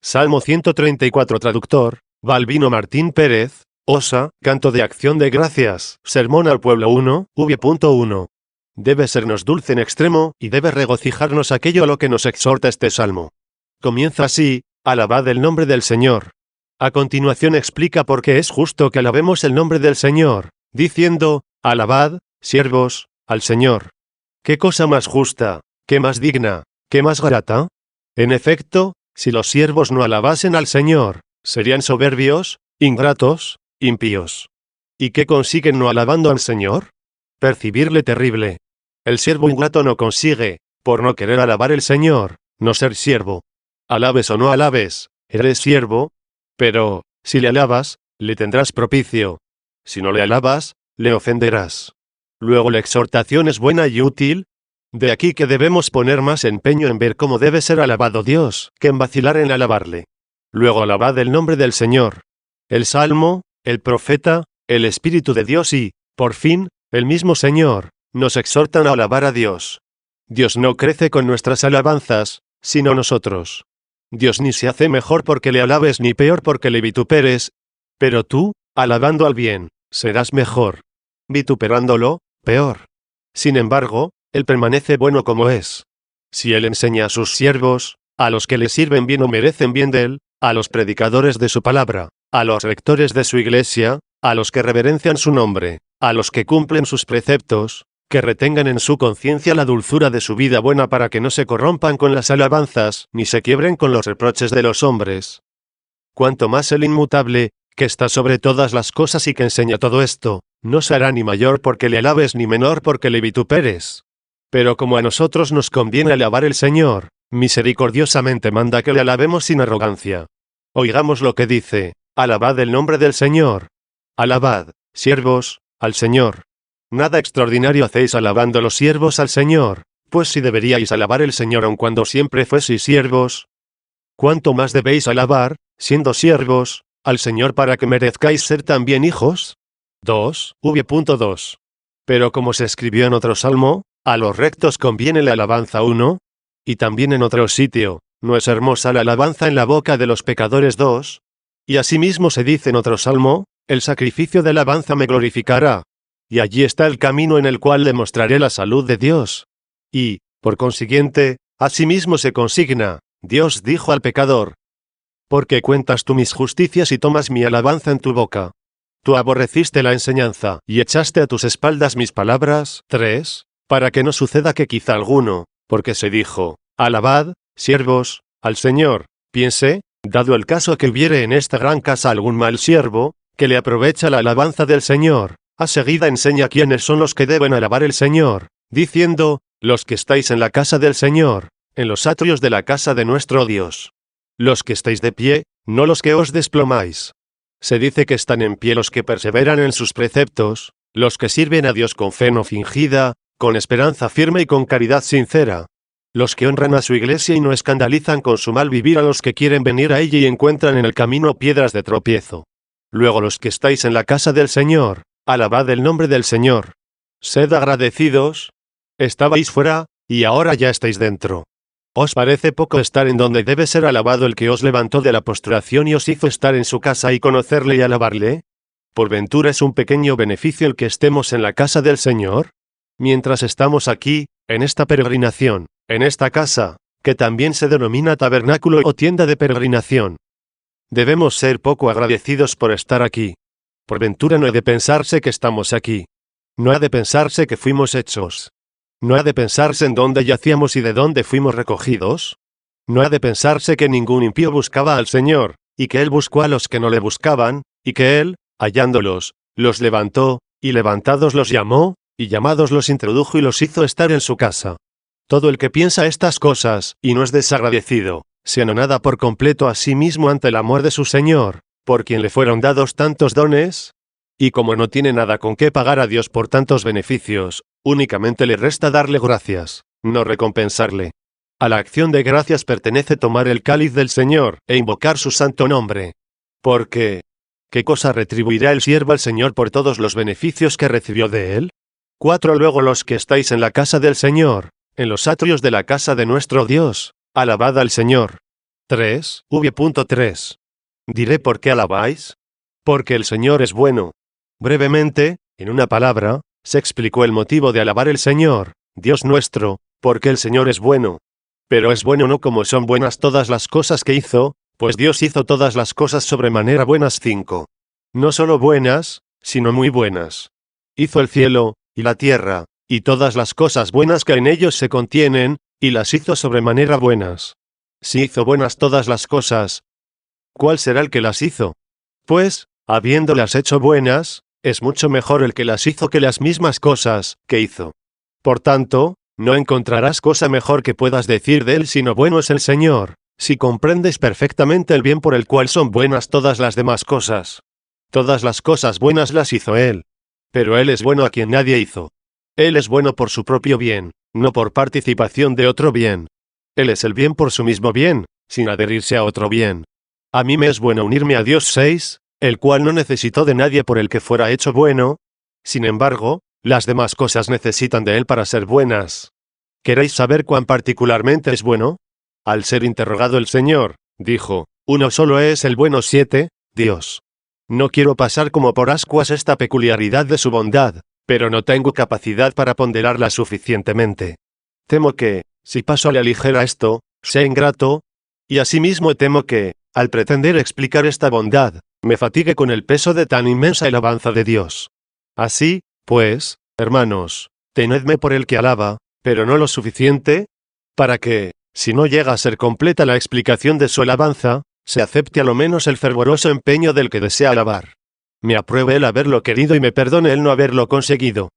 Salmo 134 Traductor, Balbino Martín Pérez, Osa, Canto de Acción de Gracias, Sermón al Pueblo 1, v.1. Debe sernos dulce en extremo, y debe regocijarnos aquello a lo que nos exhorta este salmo. Comienza así: alabad el nombre del Señor. A continuación explica por qué es justo que alabemos el nombre del Señor, diciendo: alabad, siervos, al Señor. ¿Qué cosa más justa, qué más digna, qué más grata? En efecto, si los siervos no alabasen al Señor, serían soberbios, ingratos, impíos. ¿Y qué consiguen no alabando al Señor? Percibirle terrible. El siervo ingrato no consigue, por no querer alabar el Señor, no ser siervo. Alabes o no alabes, eres siervo. Pero, si le alabas, le tendrás propicio. Si no le alabas, le ofenderás. Luego la exhortación es buena y útil. De aquí que debemos poner más empeño en ver cómo debe ser alabado Dios, que en vacilar en alabarle. Luego alabad el nombre del Señor. El Salmo, el profeta, el Espíritu de Dios y, por fin, el mismo Señor, nos exhortan a alabar a Dios. Dios no crece con nuestras alabanzas, sino nosotros. Dios ni se hace mejor porque le alabes ni peor porque le vituperes. Pero tú, alabando al bien, serás mejor. Vituperándolo, peor. Sin embargo, Él permanece bueno como es. Si Él enseña a sus siervos, a los que le sirven bien o merecen bien de Él, a los predicadores de su palabra, a los rectores de su iglesia, a los que reverencian su nombre, a los que cumplen sus preceptos, que retengan en su conciencia la dulzura de su vida buena para que no se corrompan con las alabanzas, ni se quiebren con los reproches de los hombres. Cuanto más el inmutable, que está sobre todas las cosas y que enseña todo esto, no se hará ni mayor porque le alabes ni menor porque le vituperes. Pero como a nosotros nos conviene alabar el Señor, misericordiosamente manda que le alabemos sin arrogancia. Oigamos lo que dice: alabad el nombre del Señor. Alabad, siervos, al Señor. Nada extraordinario hacéis alabando los siervos al Señor, pues si deberíais alabar el Señor aun cuando siempre fueseis siervos. ¿Cuánto más debéis alabar, siendo siervos, al Señor para que merezcáis ser también hijos? 2, v.2. Pero como se escribió en otro salmo, a los rectos conviene la alabanza 1, y también en otro sitio, ¿no es hermosa la alabanza en la boca de los pecadores 2? Y asimismo se dice en otro salmo, el sacrificio de alabanza me glorificará. Y allí está el camino en el cual demostraré la salud de Dios. Y, por consiguiente, asimismo se consigna: Dios dijo al pecador: porque cuentas tú mis justicias y tomas mi alabanza en tu boca. Tú aborreciste la enseñanza, y echaste a tus espaldas mis palabras. 3, para que no suceda que quizá alguno, porque se dijo: alabad, siervos, al Señor, piense, dado el caso que hubiere en esta gran casa algún mal siervo, que le aprovecha la alabanza del Señor, a seguida enseña quiénes son los que deben alabar el Señor, diciendo: los que estáis en la casa del Señor, en los atrios de la casa de nuestro Dios. Los que estáis de pie, no los que os desplomáis. Se dice que están en pie los que perseveran en sus preceptos, los que sirven a Dios con fe no fingida, con esperanza firme y con caridad sincera. Los que honran a su iglesia y no escandalizan con su mal vivir a los que quieren venir a ella y encuentran en el camino piedras de tropiezo. Luego los que estáis en la casa del Señor, alabad el nombre del Señor. Sed agradecidos. Estabais fuera, y ahora ya estáis dentro. ¿Os parece poco estar en donde debe ser alabado el que os levantó de la postración y os hizo estar en su casa y conocerle y alabarle? ¿Por ventura es un pequeño beneficio el que estemos en la casa del Señor? Mientras estamos aquí, en esta peregrinación, en esta casa, que también se denomina tabernáculo o tienda de peregrinación. Debemos ser poco agradecidos por estar aquí. Por ventura no ha de pensarse que estamos aquí. No ha de pensarse que fuimos hechos. ¿No ha de pensarse en dónde yacíamos y de dónde fuimos recogidos? ¿No ha de pensarse que ningún impío buscaba al Señor, y que Él buscó a los que no le buscaban, y que Él, hallándolos, los levantó, y levantados los llamó, y llamados los introdujo y los hizo estar en su casa? Todo el que piensa estas cosas, y no es desagradecido, se anonada por completo a sí mismo ante el amor de su Señor, por quien le fueron dados tantos dones, y como no tiene nada con qué pagar a Dios por tantos beneficios, únicamente le resta darle gracias, no recompensarle. A la acción de gracias pertenece tomar el cáliz del Señor e invocar su santo nombre. Porque, ¿qué cosa retribuirá el siervo al Señor por todos los beneficios que recibió de él? 4. Luego los que estáis en la casa del Señor, en los atrios de la casa de nuestro Dios, alabad al Señor. 3, v.3. Diré por qué alabáis. Porque el Señor es bueno. Brevemente, en una palabra, se explicó el motivo de alabar el Señor, Dios nuestro, porque el Señor es bueno. Pero es bueno no como son buenas todas las cosas que hizo, pues Dios hizo todas las cosas sobremanera buenas. 5. No solo buenas, sino muy buenas. Hizo el cielo, y la tierra, y todas las cosas buenas que en ellos se contienen, y las hizo sobremanera buenas. Si hizo buenas todas las cosas, ¿cuál será el que las hizo? Pues, habiéndolas hecho buenas, es mucho mejor el que las hizo que las mismas cosas que hizo. Por tanto, no encontrarás cosa mejor que puedas decir de él sino bueno es el Señor, si comprendes perfectamente el bien por el cual son buenas todas las demás cosas. Todas las cosas buenas las hizo él. Pero él es bueno a quien nadie hizo. Él es bueno por su propio bien, no por participación de otro bien. Él es el bien por su mismo bien, sin adherirse a otro bien. A mí me es bueno unirme a Dios 6, el cual no necesitó de nadie por el que fuera hecho bueno. Sin embargo, las demás cosas necesitan de él para ser buenas. ¿Queréis saber cuán particularmente es bueno? Al ser interrogado el Señor, dijo, uno solo es el bueno. 7, Dios. No quiero pasar como por ascuas esta peculiaridad de su bondad, pero no tengo capacidad para ponderarla suficientemente. Temo que, si paso a la ligera esto, sea ingrato, y asimismo temo que, al pretender explicar esta bondad, me fatigue con el peso de tan inmensa alabanza de Dios. Así, pues, hermanos, tenedme por el que alaba, pero no lo suficiente, para que, si no llega a ser completa la explicación de su alabanza, se acepte a lo menos el fervoroso empeño del que desea alabar. Me apruebe el haberlo querido y me perdone el no haberlo conseguido.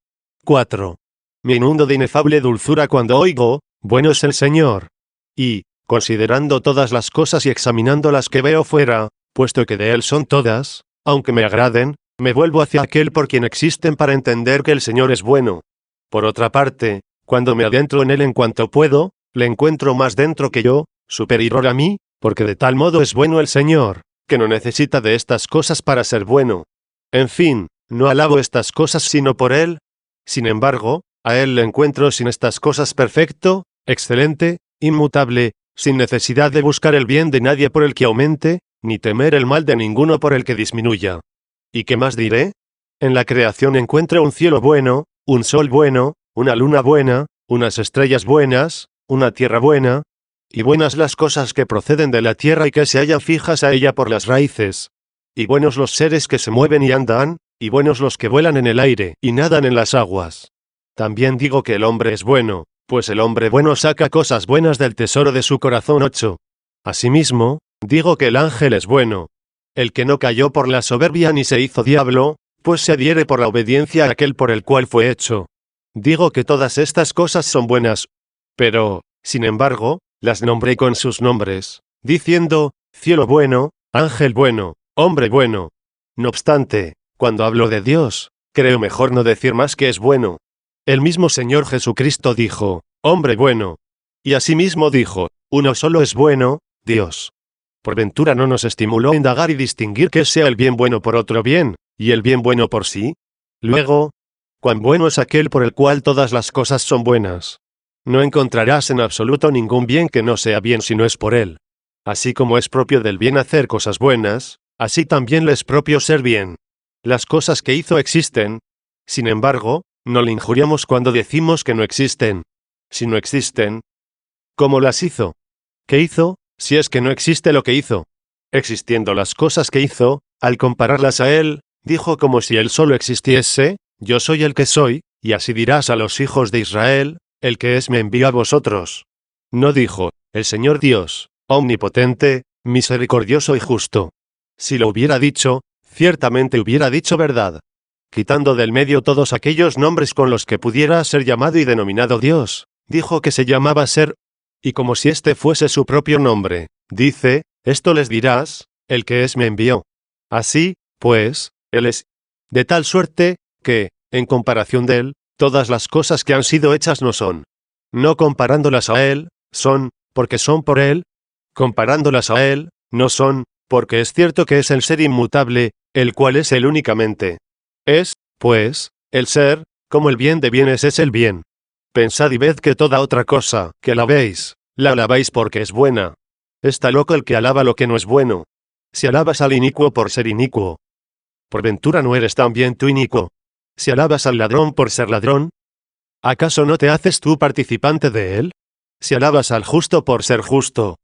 4. Me inundo de inefable dulzura cuando oigo, bueno es el Señor. Y, considerando todas las cosas y examinando las que veo fuera, puesto que de Él son todas, aunque me agraden, me vuelvo hacia aquel por quien existen para entender que el Señor es bueno. Por otra parte, cuando me adentro en Él en cuanto puedo, le encuentro más dentro que yo, superior a mí, porque de tal modo es bueno el Señor, que no necesita de estas cosas para ser bueno. En fin, no alabo estas cosas sino por Él. Sin embargo, a Él le encuentro sin estas cosas perfecto, excelente, inmutable, sin necesidad de buscar el bien de nadie por el que aumente, ni temer el mal de ninguno por el que disminuya. ¿Y qué más diré? En la creación encuentro un cielo bueno, un sol bueno, una luna buena, unas estrellas buenas, una tierra buena, y buenas las cosas que proceden de la tierra y que se hallan fijas a ella por las raíces. Y buenos los seres que se mueven y andan, y buenos los que vuelan en el aire y nadan en las aguas. También digo que el hombre es bueno, pues el hombre bueno saca cosas buenas del tesoro de su corazón. 8. Asimismo, digo que el ángel es bueno. El que no cayó por la soberbia ni se hizo diablo, pues se adhiere por la obediencia a aquel por el cual fue hecho. Digo que todas estas cosas son buenas. Pero, sin embargo, las nombré con sus nombres, diciendo, cielo bueno, ángel bueno, hombre bueno. No obstante, cuando hablo de Dios, creo mejor no decir más que es bueno. El mismo Señor Jesucristo dijo, hombre bueno. Y asimismo dijo, uno solo es bueno, Dios. Por ventura no nos estimuló a indagar y distinguir qué sea el bien bueno por otro bien, y el bien bueno por sí. Luego, cuán bueno es aquel por el cual todas las cosas son buenas. No encontrarás en absoluto ningún bien que no sea bien si no es por él. Así como es propio del bien hacer cosas buenas, así también le es propio ser bien. Las cosas que hizo existen. Sin embargo, no le injuriamos cuando decimos que no existen. Si no existen, ¿cómo las hizo? ¿Qué hizo, si es que no existe lo que hizo? Existiendo las cosas que hizo, al compararlas a él, dijo como si él solo existiese, yo soy el que soy, y así dirás a los hijos de Israel, el que es me envió a vosotros. No dijo, el Señor Dios, omnipotente, misericordioso y justo. Si lo hubiera dicho, ciertamente hubiera dicho verdad. Quitando del medio todos aquellos nombres con los que pudiera ser llamado y denominado Dios, dijo que se llamaba Ser, y como si este fuese su propio nombre, dice, esto les dirás, el que es me envió. Así, pues, Él es, de tal suerte, que, en comparación de Él, todas las cosas que han sido hechas no son. No comparándolas a Él, son, porque son por Él. Comparándolas a Él, no son, porque es cierto que es el ser inmutable, el cual es Él únicamente. Es, pues, el ser, como el bien de bienes es el bien. Pensad y ved que toda otra cosa que alabéis, la alabáis porque es buena. Está loco el que alaba lo que no es bueno. Si alabas al inicuo por ser inicuo, ¿por ventura no eres también tú inicuo? Si alabas al ladrón por ser ladrón, ¿acaso no te haces tú participante de él? Si alabas al justo por ser justo,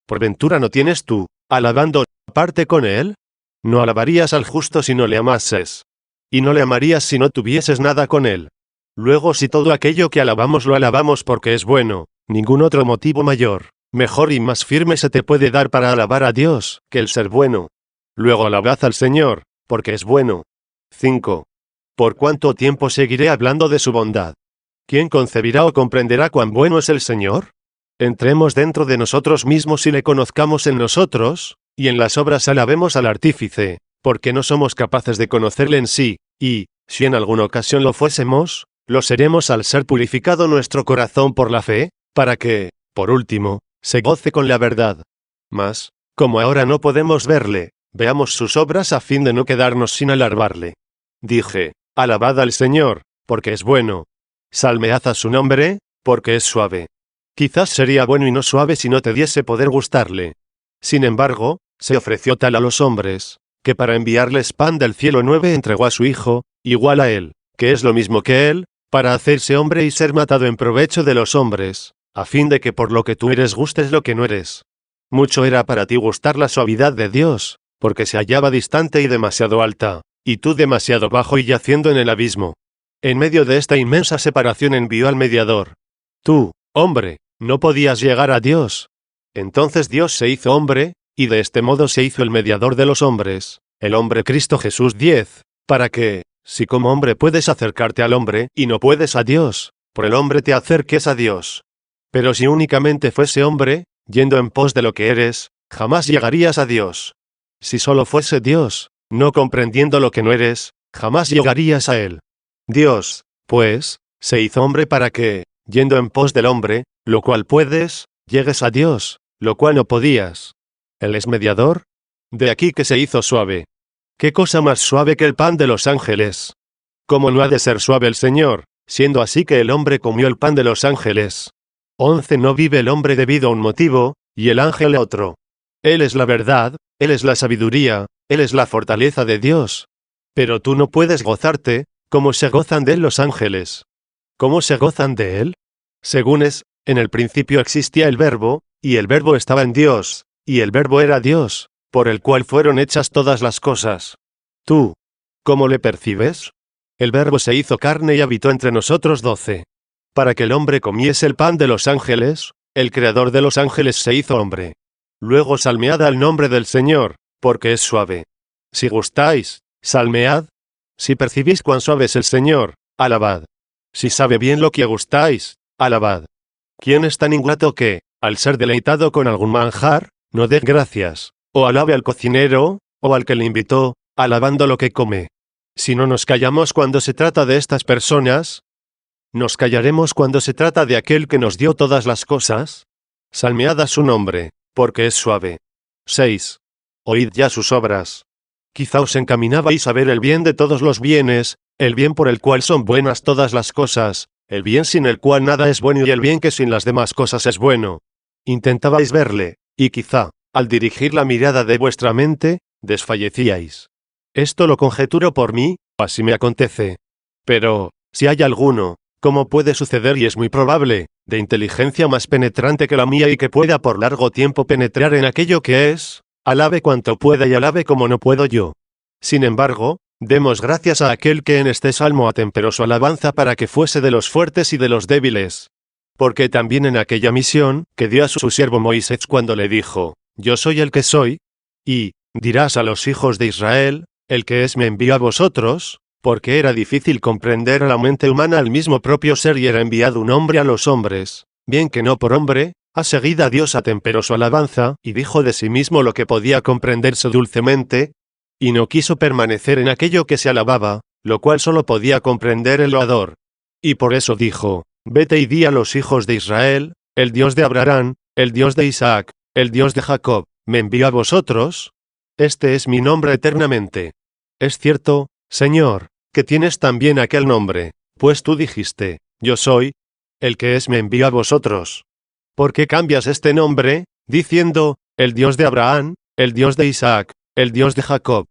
¿por ventura no tienes tú, alabando, parte con él? No alabarías al justo si no le amases. Y no le amarías si no tuvieses nada con él. Luego si todo aquello que alabamos lo alabamos porque es bueno, ningún otro motivo mayor, mejor y más firme se te puede dar para alabar a Dios, que el ser bueno. Luego alabad al Señor, porque es bueno. 5. ¿Por cuánto tiempo seguiré hablando de su bondad? ¿Quién concebirá o comprenderá cuán bueno es el Señor? Entremos dentro de nosotros mismos y le conozcamos en nosotros, y en las obras alabemos al Artífice, porque no somos capaces de conocerle en sí, y, si en alguna ocasión lo fuésemos, lo seremos al ser purificado nuestro corazón por la fe, para que, por último, se goce con la verdad. Mas, como ahora no podemos verle, veamos sus obras a fin de no quedarnos sin alabarle. Dije, alabad al Señor, porque es bueno. Salmead a su nombre, porque es suave. Quizás sería bueno y no suave si no te diese poder gustarle. Sin embargo, se ofreció tal a los hombres, que para enviarles pan del cielo 9 entregó a su Hijo, igual a él, que es lo mismo que él, para hacerse hombre y ser matado en provecho de los hombres, a fin de que por lo que tú eres gustes lo que no eres. Mucho era para ti gustar la suavidad de Dios, porque se hallaba distante y demasiado alta, y tú demasiado bajo y yaciendo en el abismo. En medio de esta inmensa separación envió al mediador. Tú, hombre, no podías llegar a Dios. Entonces Dios se hizo hombre, y de este modo se hizo el mediador de los hombres, el hombre Cristo Jesús 10, para que, si como hombre puedes acercarte al hombre y no puedes a Dios, por el hombre te acerques a Dios. Pero si únicamente fuese hombre, yendo en pos de lo que eres, jamás llegarías a Dios. Si solo fuese Dios, no comprendiendo lo que no eres, jamás llegarías a Él. Dios, pues, se hizo hombre para que, yendo en pos del hombre, lo cual puedes, llegues a Dios, lo cual no podías. ¿Él es mediador? De aquí que se hizo suave. ¿Qué cosa más suave que el pan de los ángeles? ¿Cómo no ha de ser suave el Señor, siendo así que el hombre comió el pan de los ángeles? 11. No vive el hombre debido a un motivo, y el ángel a otro. Él es la verdad, Él es la sabiduría, Él es la fortaleza de Dios. Pero tú no puedes gozarte, como se gozan de Él los ángeles. ¿Cómo se gozan de Él? Según es, en el principio existía el Verbo, y el Verbo estaba en Dios, y el Verbo era Dios, por el cual fueron hechas todas las cosas. Tú, ¿cómo le percibes? El Verbo se hizo carne y habitó entre nosotros 12. Para que el hombre comiese el pan de los ángeles, el Creador de los ángeles se hizo hombre. Luego salmead al nombre del Señor, porque es suave. Si gustáis, salmead. Si percibís cuán suave es el Señor, alabad. Si sabe bien lo que gustáis, alabad. ¿Quién es tan ingrato que, al ser deleitado con algún manjar, no dé gracias, o alabe al cocinero, o al que le invitó, alabando lo que come? Si no nos callamos cuando se trata de estas personas, ¿nos callaremos cuando se trata de aquel que nos dio todas las cosas? Salmead a su nombre, porque es suave. 6. Oíd ya sus obras. Quizá os encaminabais a ver el bien de todos los bienes, el bien por el cual son buenas todas las cosas, el bien sin el cual nada es bueno y el bien que sin las demás cosas es bueno. Intentabais verle, y quizá, al dirigir la mirada de vuestra mente, desfallecíais. Esto lo conjeturo por mí, así me acontece. Pero, si hay alguno, como puede suceder y es muy probable, de inteligencia más penetrante que la mía y que pueda por largo tiempo penetrar en aquello que es, alabe cuanto pueda y alabe como no puedo yo. Sin embargo, demos gracias a aquel que en este salmo atemperó su alabanza para que fuese de los fuertes y de los débiles. Porque también en aquella misión, que dio a su siervo Moisés cuando le dijo, yo soy el que soy, y, dirás a los hijos de Israel, el que es me envió a vosotros, porque era difícil comprender a la mente humana al mismo propio ser y era enviado un hombre a los hombres, bien que no por hombre, a seguida Dios atemperó su alabanza, y dijo de sí mismo lo que podía comprenderse dulcemente, y no quiso permanecer en aquello que se alababa, lo cual solo podía comprender el loador. Y por eso dijo, vete y di a los hijos de Israel, el Dios de Abraham, el Dios de Isaac, el Dios de Jacob, ¿me envió a vosotros? Este es mi nombre eternamente. Es cierto, Señor, que tienes también aquel nombre, pues tú dijiste, yo soy, el que es me envió a vosotros. ¿Por qué cambias este nombre, diciendo, el Dios de Abraham, el Dios de Isaac, el Dios de Jacob.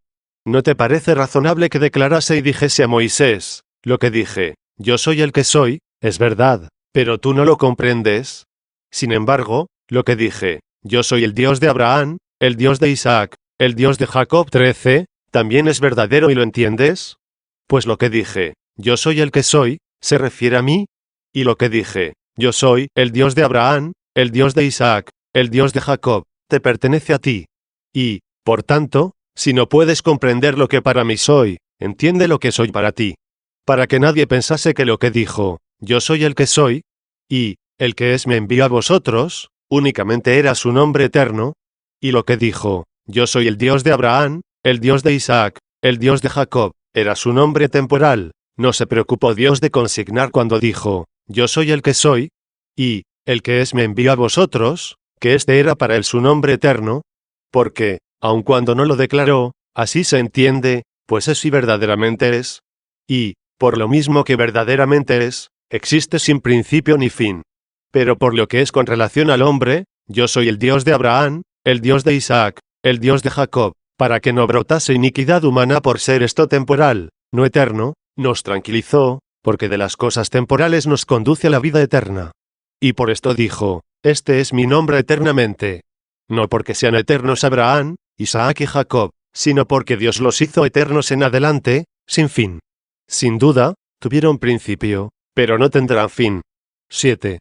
¿No te parece razonable que declarase y dijese a Moisés, lo que dije, yo soy el que soy, es verdad, pero tú no lo comprendes? Sin embargo, lo que dije, yo soy el Dios de Abraham, el Dios de Isaac, el Dios de Jacob 13, ¿también es verdadero y lo entiendes? Pues lo que dije, yo soy el que soy, ¿se refiere a mí? Y lo que dije, yo soy el Dios de Abraham, el Dios de Isaac, el Dios de Jacob, te pertenece a ti. Y, por tanto, si no puedes comprender lo que para mí soy, entiende lo que soy para ti. Para que nadie pensase que lo que dijo, yo soy el que soy, y, el que es me envió a vosotros, únicamente era su nombre eterno, y lo que dijo, yo soy el Dios de Abraham, el Dios de Isaac, el Dios de Jacob, era su nombre temporal, no se preocupó Dios de consignar cuando dijo, yo soy el que soy, y, el que es me envió a vosotros, que este era para él su nombre eterno, porque, aun cuando no lo declaró, así se entiende, pues es y verdaderamente es, y, por lo mismo que verdaderamente es, existe sin principio ni fin. Pero por lo que es con relación al hombre, yo soy el Dios de Abraham, el Dios de Isaac, el Dios de Jacob, para que no brotase iniquidad humana por ser esto temporal, no eterno, nos tranquilizó, porque de las cosas temporales nos conduce a la vida eterna. Y por esto dijo, este es mi nombre eternamente. No porque sean eternos Abraham, Isaac y Jacob, sino porque Dios los hizo eternos en adelante, sin fin. Sin duda, tuvieron principio, pero no tendrán fin. 7.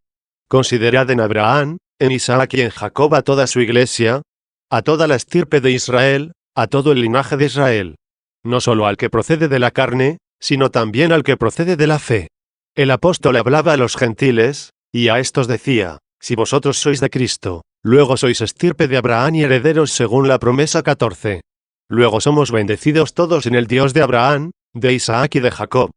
Considerad en Abraham, en Isaac y en Jacob a toda su iglesia, a toda la estirpe de Israel, a todo el linaje de Israel. No solo al que procede de la carne, sino también al que procede de la fe. El apóstol hablaba a los gentiles, y a estos decía, si vosotros sois de Cristo, luego sois estirpe de Abraham y herederos según la promesa 14. Luego somos bendecidos todos en el Dios de Abraham, de Isaac y de Jacob.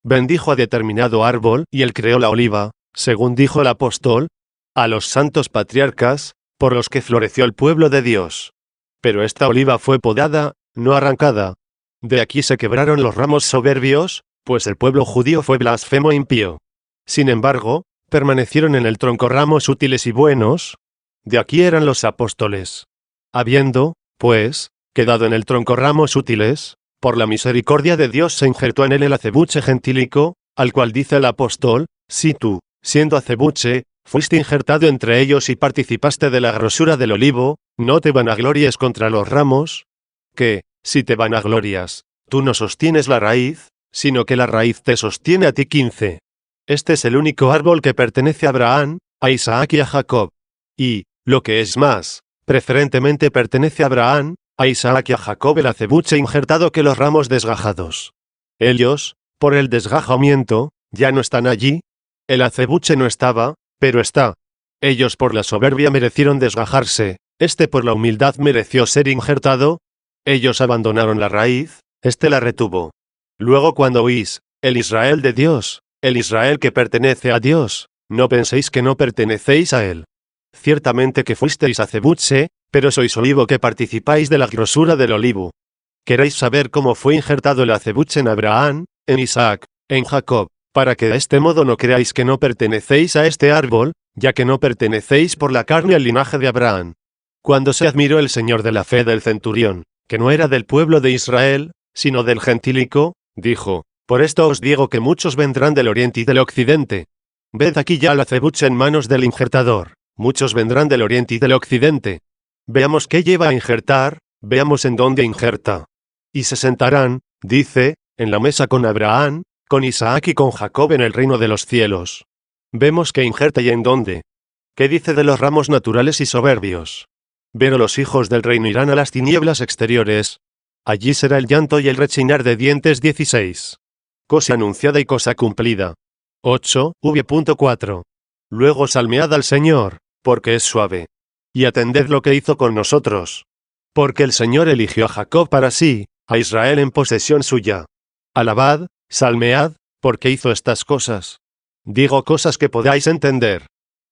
Bendijo a determinado árbol y él creó la oliva, según dijo el apóstol, a los santos patriarcas, por los que floreció el pueblo de Dios. Pero esta oliva fue podada, no arrancada. De aquí se quebraron los ramos soberbios, pues el pueblo judío fue blasfemo e impío. Sin embargo, permanecieron en el tronco ramos útiles y buenos. De aquí eran los apóstoles. Habiendo, pues, quedado en el tronco ramos útiles, por la misericordia de Dios se injertó en él el acebuche gentílico, al cual dice el apóstol, si tú, siendo acebuche, fuiste injertado entre ellos y participaste de la grosura del olivo, no te vanaglories contra los ramos, que, si te vanaglorias, tú no sostienes la raíz, sino que la raíz te sostiene a ti. 15. Este es el único árbol que pertenece a Abraham, a Isaac y a Jacob. Y, lo que es más, preferentemente pertenece a Abraham, a Isaac y a Jacob el acebuche injertado que los ramos desgajados. Ellos, por el desgajamiento, ya no están allí. El acebuche no estaba, pero está. Ellos por la soberbia merecieron desgajarse, este por la humildad mereció ser injertado. Ellos abandonaron la raíz, este la retuvo. Luego cuando oís, el Israel de Dios, el Israel que pertenece a Dios, no penséis que no pertenecéis a él. Ciertamente que fuisteis acebuche, pero sois olivo que participáis de la grosura del olivo. ¿Queréis saber cómo fue injertado el acebuche en Abraham, en Isaac, en Jacob, para que de este modo no creáis que no pertenecéis a este árbol, ya que no pertenecéis por la carne al linaje de Abraham? Cuando se admiró el Señor de la fe del centurión, que no era del pueblo de Israel, sino del gentílico, dijo, por esto os digo que muchos vendrán del oriente y del occidente. Ved aquí ya el acebuche en manos del injertador, muchos vendrán del oriente y del occidente. Veamos qué lleva a injertar, veamos en dónde injerta. Y se sentarán, dice, en la mesa con Abraham, con Isaac y con Jacob en el reino de los cielos. Vemos qué injerta y en dónde. ¿Qué dice de los ramos naturales y soberbios? Pero los hijos del reino irán a las tinieblas exteriores. Allí será el llanto y el rechinar de dientes. 16. Cosa anunciada y cosa cumplida. 8. V.4. Luego salmead al Señor, porque es suave. Y atended lo que hizo con nosotros. Porque el Señor eligió a Jacob para sí, a Israel en posesión suya. Alabad, salmead, porque hizo estas cosas. Digo cosas que podáis entender.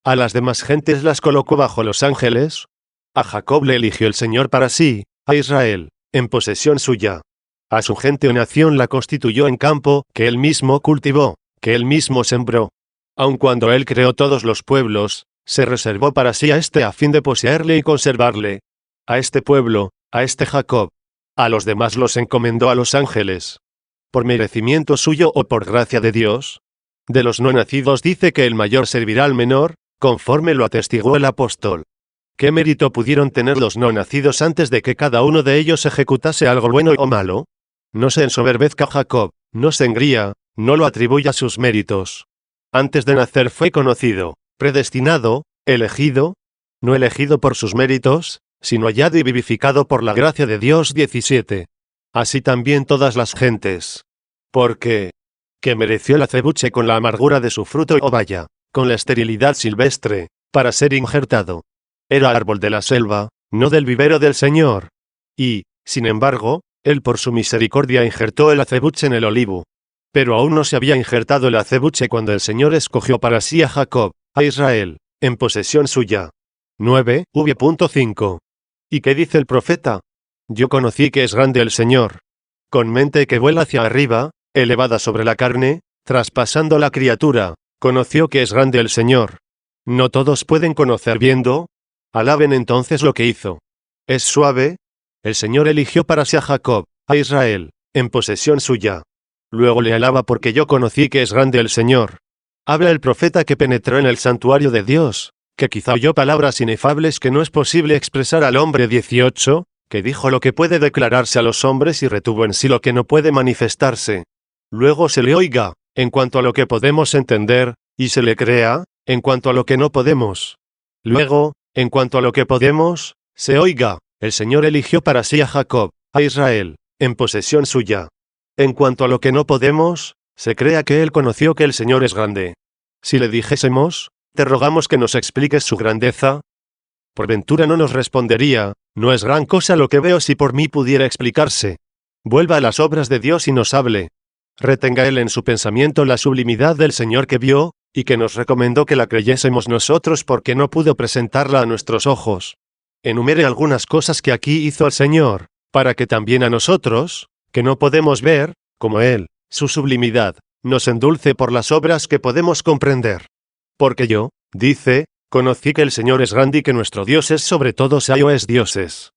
A las demás gentes las colocó bajo los ángeles. A Jacob le eligió el Señor para sí, a Israel, en posesión suya. A su gente o nación la constituyó en campo, que él mismo cultivó, que él mismo sembró. Aun cuando él creó todos los pueblos, se reservó para sí a este a fin de poseerle y conservarle. A este pueblo, a este Jacob. A los demás los encomendó a los ángeles. ¿Por merecimiento suyo o por gracia de Dios? De los no nacidos dice que el mayor servirá al menor, conforme lo atestiguó el apóstol. ¿Qué mérito pudieron tener los no nacidos antes de que cada uno de ellos ejecutase algo bueno o malo? No se ensoberbezca Jacob, no se engría, no lo atribuya sus méritos. Antes de nacer fue conocido, predestinado, elegido, no elegido por sus méritos, sino hallado y vivificado por la gracia de Dios. 17. Así también todas las gentes. Porque, que mereció el acebuche con la amargura de su fruto o vaya, con la esterilidad silvestre, para ser injertado. Era árbol de la selva, no del vivero del Señor. Y, sin embargo, él por su misericordia injertó el acebuche en el olivo. Pero aún no se había injertado el acebuche cuando el Señor escogió para sí a Jacob, a Israel, en posesión suya. 9. V.5. ¿Y qué dice el profeta? Yo conocí que es grande el Señor. Con mente que vuela hacia arriba, elevada sobre la carne, traspasando la criatura, conoció que es grande el Señor. No todos pueden conocer viendo. Alaben entonces lo que hizo. ¿Es suave? El Señor eligió para sí a Jacob, a Israel, en posesión suya. Luego le alaba porque yo conocí que es grande el Señor. Habla el profeta que penetró en el santuario de Dios, que quizá oyó palabras inefables que no es posible expresar al hombre. 18, que dijo lo que puede declararse a los hombres y retuvo en sí lo que no puede manifestarse. Luego se le oiga, en cuanto a lo que podemos entender, y se le crea, en cuanto a lo que no podemos. Luego, en cuanto a lo que podemos, se oiga, el Señor eligió para sí a Jacob, a Israel, en posesión suya. En cuanto a lo que no podemos, se crea que él conoció que el Señor es grande. Si le dijésemos, te rogamos que nos expliques su grandeza, por ventura no nos respondería, no es gran cosa lo que veo si por mí pudiera explicarse. Vuelva a las obras de Dios y nos hable. Retenga él en su pensamiento la sublimidad del Señor que vio, y que nos recomendó que la creyésemos nosotros porque no pudo presentarla a nuestros ojos. Enumere algunas cosas que aquí hizo el Señor, para que también a nosotros, que no podemos ver, como Él, su sublimidad, nos endulce por las obras que podemos comprender. Porque yo, dice, conocí que el Señor es grande y que nuestro Dios es sobre todos es dioses.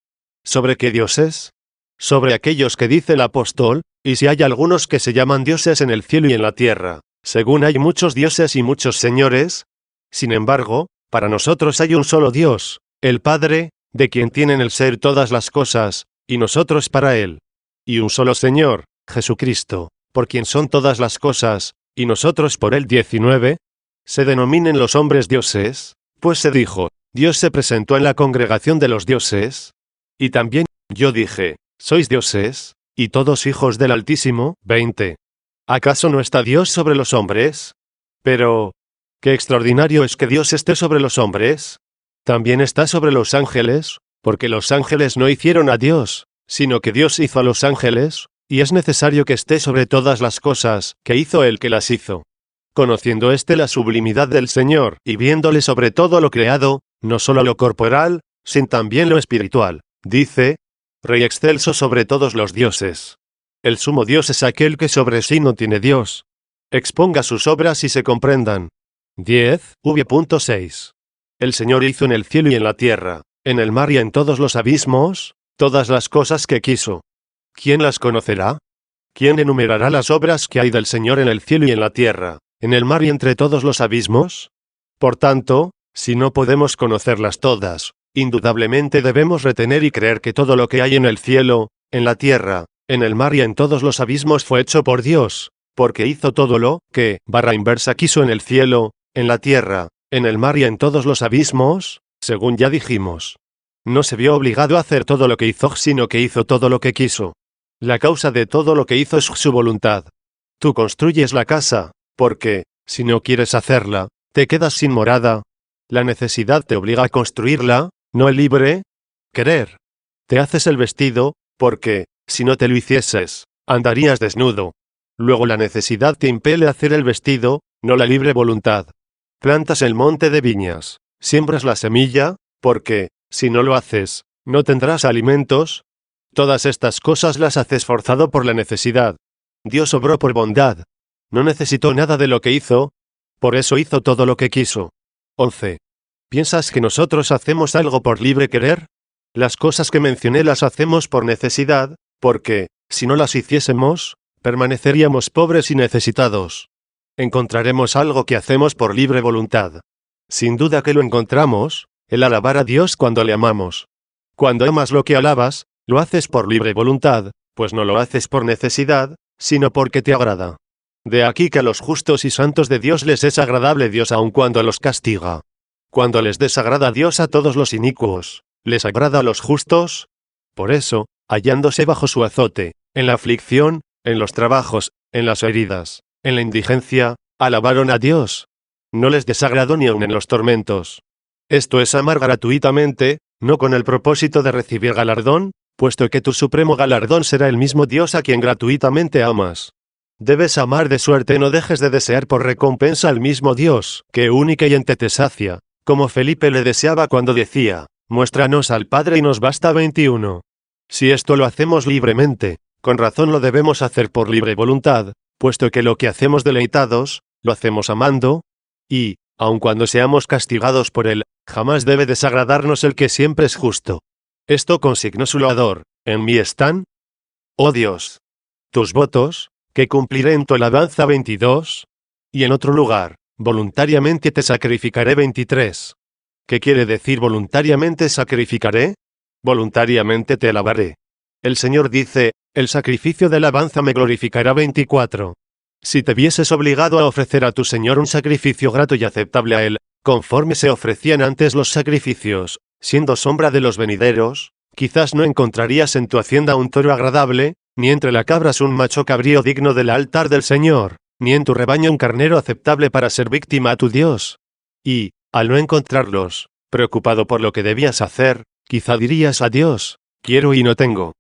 ¿Sobre qué dioses? Sobre aquellos que dice el apóstol, y si hay algunos que se llaman dioses en el cielo y en la tierra, según hay muchos dioses y muchos señores. Sin embargo, para nosotros hay un solo Dios, el Padre, de quien tienen el ser todas las cosas, y nosotros para Él. Y un solo Señor, Jesucristo, por quien son todas las cosas, y nosotros por Él. 19. Se denominen los hombres dioses, pues se dijo, Dios se presentó en la congregación de los dioses. Y también, yo dije, ¿sois dioses, y todos hijos del Altísimo? 20. ¿Acaso no está Dios sobre los hombres? Pero, ¿qué extraordinario es que Dios esté sobre los hombres? También está sobre los ángeles, porque los ángeles no hicieron a Dios, sino que Dios hizo a los ángeles, y es necesario que esté sobre todas las cosas, que hizo el que las hizo. Conociendo la sublimidad del Señor, y viéndole sobre todo lo creado, no solo lo corporal, sino también lo espiritual, dice, Rey excelso sobre todos los dioses. El sumo Dios es aquel que sobre sí no tiene Dios. Exponga sus obras y se comprendan. 10. V.6. El Señor hizo en el cielo y en la tierra, en el mar y en todos los abismos, todas las cosas que quiso. ¿Quién las conocerá? ¿Quién enumerará las obras que hay del Señor en el cielo y en la tierra, en el mar y entre todos los abismos? Por tanto, si no podemos conocerlas todas, indudablemente debemos retener y creer que todo lo que hay en el cielo, en la tierra, en el mar y en todos los abismos fue hecho por Dios, porque hizo todo lo que, / quiso en el cielo, en la tierra, en el mar y en todos los abismos, según ya dijimos. No se vio obligado a hacer todo lo que hizo, sino que hizo todo lo que quiso. La causa de todo lo que hizo es su voluntad. Tú construyes la casa, porque, si no quieres hacerla, te quedas sin morada. La necesidad te obliga a construirla, no el libre querer. Te haces el vestido, porque, si no te lo hicieses, andarías desnudo. Luego la necesidad te impele a hacer el vestido, no la libre voluntad. Plantas el monte de viñas, siembras la semilla, porque, si no lo haces, no tendrás alimentos. Todas estas cosas las haces forzado por la necesidad. Dios obró por bondad. No necesitó nada de lo que hizo, por eso hizo todo lo que quiso. 11. ¿Piensas que nosotros hacemos algo por libre querer? Las cosas que mencioné las hacemos por necesidad, porque, si no las hiciésemos, permaneceríamos pobres y necesitados. Encontraremos algo que hacemos por libre voluntad. Sin duda que lo encontramos, el alabar a Dios cuando le amamos. Cuando amas lo que alabas, lo haces por libre voluntad, pues no lo haces por necesidad, sino porque te agrada. De aquí que a los justos y santos de Dios les es agradable Dios aun cuando los castiga. Cuando les desagrada Dios a todos los inicuos, ¿les agrada a los justos? Por eso, hallándose bajo su azote, en la aflicción, en los trabajos, en las heridas, en la indigencia, alabaron a Dios. No les desagradó ni aun en los tormentos. Esto es amar gratuitamente, no con el propósito de recibir galardón, puesto que tu supremo galardón será el mismo Dios a quien gratuitamente amas. Debes amar de suerte no dejes de desear por recompensa al mismo Dios, que únicamente te sacia, como Felipe le deseaba cuando decía, muéstranos al Padre y nos basta. 21. Si esto lo hacemos libremente, con razón lo debemos hacer por libre voluntad, puesto que lo que hacemos deleitados, lo hacemos amando, y, aun cuando seamos castigados por él, jamás debe desagradarnos el que siempre es justo. Esto consignó su loador, en mí están, oh Dios, tus votos, que cumpliré en tu alabanza. 22. Y en otro lugar, voluntariamente te sacrificaré. 23. ¿Qué quiere decir voluntariamente sacrificaré? Voluntariamente te alabaré. El Señor dice, el sacrificio de alabanza me glorificará. 24. Si te vieses obligado a ofrecer a tu Señor un sacrificio grato y aceptable a Él, conforme se ofrecían antes los sacrificios, siendo sombra de los venideros, quizás no encontrarías en tu hacienda un toro agradable, ni entre las cabras un macho cabrío digno del altar del Señor, ni en tu rebaño un carnero aceptable para ser víctima a tu Dios. Y, al no encontrarlos, preocupado por lo que debías hacer, quizá dirías a Dios, quiero y no tengo.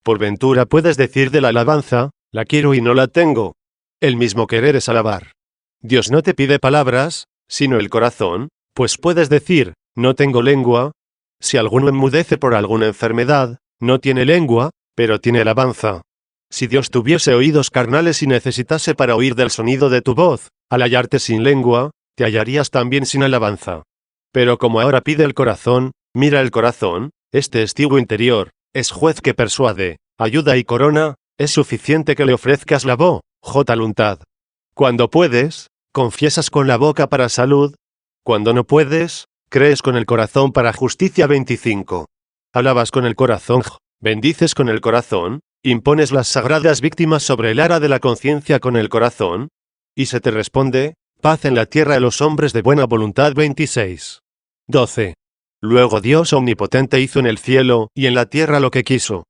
Por ventura puedes decir de la alabanza, la quiero y no la tengo. El mismo querer es alabar. Dios no te pide palabras, sino el corazón, pues puedes decir, no tengo lengua. Si alguno enmudece por alguna enfermedad, no tiene lengua, pero tiene alabanza. Si Dios tuviese oídos carnales y necesitase para oír del sonido de tu voz, al hallarte sin lengua, te hallarías también sin alabanza. Pero como ahora pide el corazón, mira el corazón, este testigo interior, es juez que persuade, ayuda y corona, es suficiente que le ofrezcas la voluntad. Cuando puedes, confiesas con la boca para salud. Cuando no puedes, crees con el corazón para justicia. 25. Alabas con el corazón, bendices con el corazón, impones las sagradas víctimas sobre el ara de la conciencia con el corazón, y se te responde, paz en la tierra de los hombres de buena voluntad. 26. 12. Luego Dios omnipotente hizo en el cielo y en la tierra lo que quiso.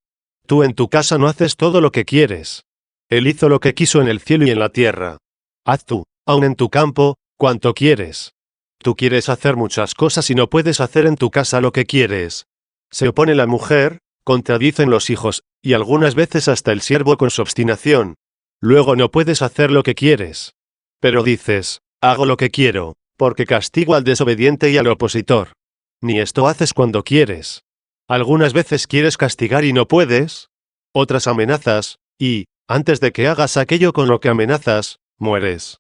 Tú en tu casa no haces todo lo que quieres. Él hizo lo que quiso en el cielo y en la tierra. Haz tú, aun en tu campo, cuanto quieres. Tú quieres hacer muchas cosas y no puedes hacer en tu casa lo que quieres. Se opone la mujer, contradicen los hijos, y algunas veces hasta el siervo con su obstinación. Luego no puedes hacer lo que quieres. Pero dices, hago lo que quiero, porque castigo al desobediente y al opositor. Ni esto haces cuando quieres. Algunas veces quieres castigar y no puedes. Otras amenazas, y, antes de que hagas aquello con lo que amenazas, mueres.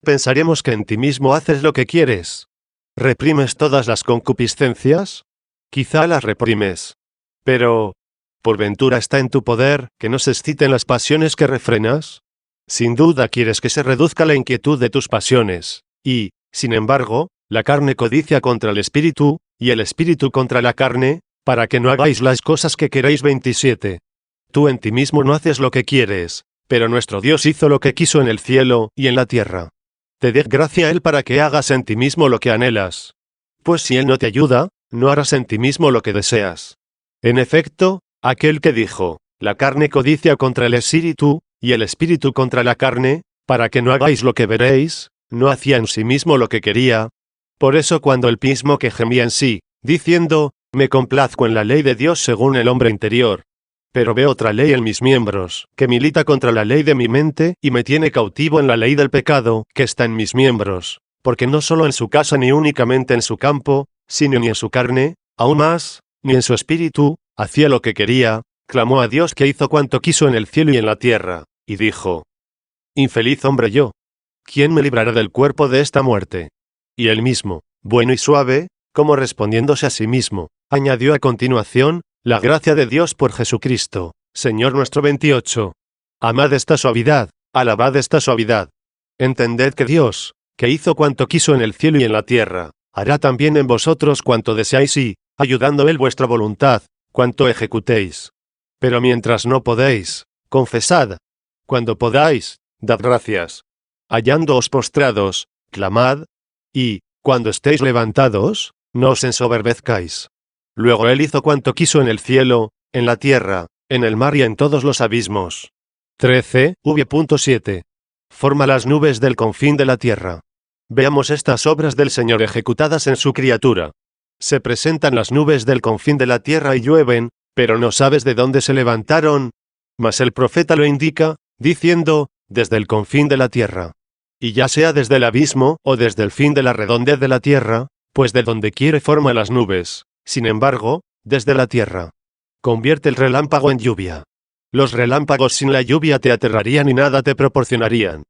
Pensaremos que en ti mismo haces lo que quieres. ¿Reprimes todas las concupiscencias? Quizá las reprimes. Pero, ¿por ventura está en tu poder que no se exciten las pasiones que refrenas? Sin duda quieres que se reduzca la inquietud de tus pasiones, y, sin embargo, la carne codicia contra el espíritu, y el espíritu contra la carne, para que no hagáis las cosas que queréis. 27. Tú en ti mismo no haces lo que quieres, pero nuestro Dios hizo lo que quiso en el cielo y en la tierra. Te dé gracia a Él para que hagas en ti mismo lo que anhelas. Pues si Él no te ayuda, no harás en ti mismo lo que deseas. En efecto, aquel que dijo, la carne codicia contra el espíritu, y el espíritu contra la carne, para que no hagáis lo que veréis, no hacía en sí mismo lo que quería. Por eso cuando el mismo que gemía en sí, diciendo, me complazco en la ley de Dios según el hombre interior. Pero veo otra ley en mis miembros, que milita contra la ley de mi mente y me tiene cautivo en la ley del pecado, que está en mis miembros, porque no solo en su casa ni únicamente en su campo, sino ni en su carne, aún más, ni en su espíritu, hacía lo que quería, clamó a Dios que hizo cuanto quiso en el cielo y en la tierra, y dijo, infeliz hombre yo. ¿Quién me librará del cuerpo de esta muerte? Y él mismo, bueno y suave, como respondiéndose a sí mismo, añadió a continuación, la gracia de Dios por Jesucristo, Señor nuestro. 28. Amad esta suavidad, alabad esta suavidad. Entended que Dios, que hizo cuanto quiso en el cielo y en la tierra, hará también en vosotros cuanto deseáis y, ayudando Él vuestra voluntad, cuanto ejecutéis. Pero mientras no podéis, confesad. Cuando podáis, dad gracias. Hallándoos postrados, clamad. Y, cuando estéis levantados, no os ensoberbezcáis. Luego Él hizo cuanto quiso en el cielo, en la tierra, en el mar y en todos los abismos. 13. V.7. Forma las nubes del confín de la tierra. Veamos estas obras del Señor ejecutadas en su criatura. Se presentan las nubes del confín de la tierra y llueven, pero no sabes de dónde se levantaron. Mas el profeta lo indica, diciendo, desde el confín de la tierra. Y ya sea desde el abismo o desde el fin de la redondez de la tierra, pues de donde quiere forma las nubes, sin embargo, desde la tierra. Convierte el relámpago en lluvia. Los relámpagos sin la lluvia te aterrarían y nada te proporcionarían.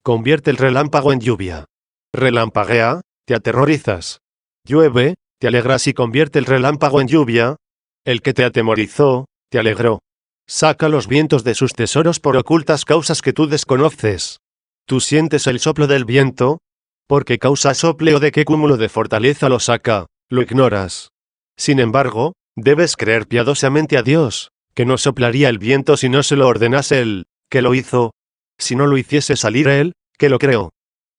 Convierte el relámpago en lluvia. Relampaguea, te aterrorizas. Llueve, te alegras y convierte el relámpago en lluvia. El que te atemorizó, te alegró. Saca los vientos de sus tesoros por ocultas causas que tú desconoces. Tú sientes el soplo del viento. ¿Por qué causa sople o de qué cúmulo de fortaleza lo saca? Lo ignoras. Sin embargo, debes creer piadosamente a Dios, que no soplaría el viento si no se lo ordenase Él, que lo hizo. Si no lo hiciese salir Él, que lo creó.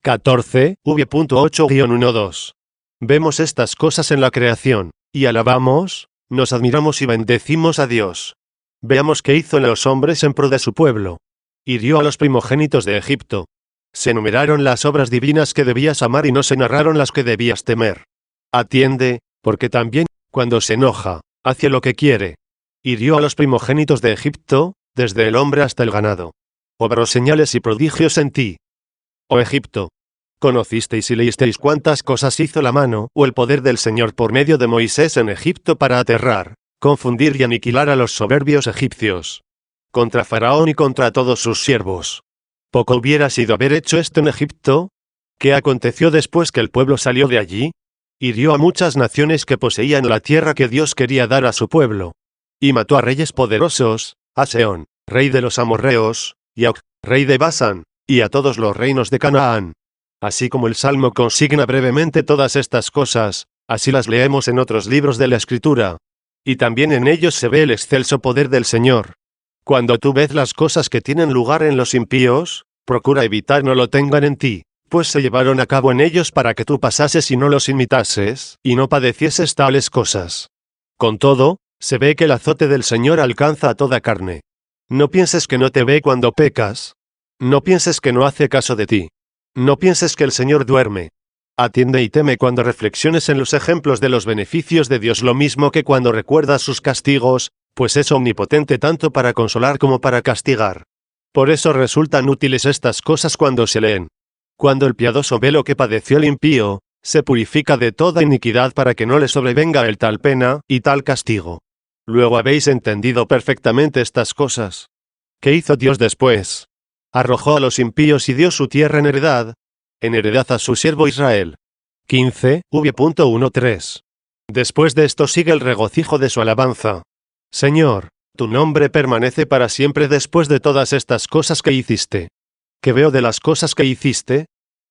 14. V.8-1-2. Vemos estas cosas en la creación, y alabamos, nos admiramos y bendecimos a Dios. Veamos qué hizo en los hombres en pro de su pueblo. Hirió a los primogénitos de Egipto. Se enumeraron las obras divinas que debías amar y no se narraron las que debías temer. Atiende, porque también, cuando se enoja, hace lo que quiere. Hirió a los primogénitos de Egipto, desde el hombre hasta el ganado. Obró señales y prodigios en ti. Oh Egipto. ¿Conocisteis y leísteis cuántas cosas hizo la mano o el poder del Señor por medio de Moisés en Egipto para aterrar, confundir y aniquilar a los soberbios egipcios? Contra Faraón y contra todos sus siervos. ¿Poco hubiera sido haber hecho esto en Egipto? ¿Qué aconteció después que el pueblo salió de allí? Hirió a muchas naciones que poseían la tierra que Dios quería dar a su pueblo. Y mató a reyes poderosos, a Seón, rey de los amorreos, y a Og, rey de Basán, y a todos los reinos de Canaán. Así como el Salmo consigna brevemente todas estas cosas, así las leemos en otros libros de la Escritura. Y también en ellos se ve el excelso poder del Señor. Cuando tú ves las cosas que tienen lugar en los impíos, procura evitar no lo tengan en ti, pues se llevaron a cabo en ellos para que tú pasases y no los imitases, y no padecieses tales cosas. Con todo, se ve que el azote del Señor alcanza a toda carne. No pienses que no te ve cuando pecas. No pienses que no hace caso de ti. No pienses que el Señor duerme. Atiende y teme cuando reflexiones en los ejemplos de los beneficios de Dios lo mismo que cuando recuerdas sus castigos, pues es omnipotente tanto para consolar como para castigar. Por eso resultan útiles estas cosas cuando se leen. Cuando el piadoso ve lo que padeció el impío, se purifica de toda iniquidad para que no le sobrevenga el tal pena y tal castigo. Luego habéis entendido perfectamente estas cosas. ¿Qué hizo Dios después? Arrojó a los impíos y dio su tierra en heredad a su siervo Israel. 15. V.13. Después de esto sigue el regocijo de su alabanza. Señor, tu nombre permanece para siempre después de todas estas cosas que hiciste. ¿Qué veo de las cosas que hiciste?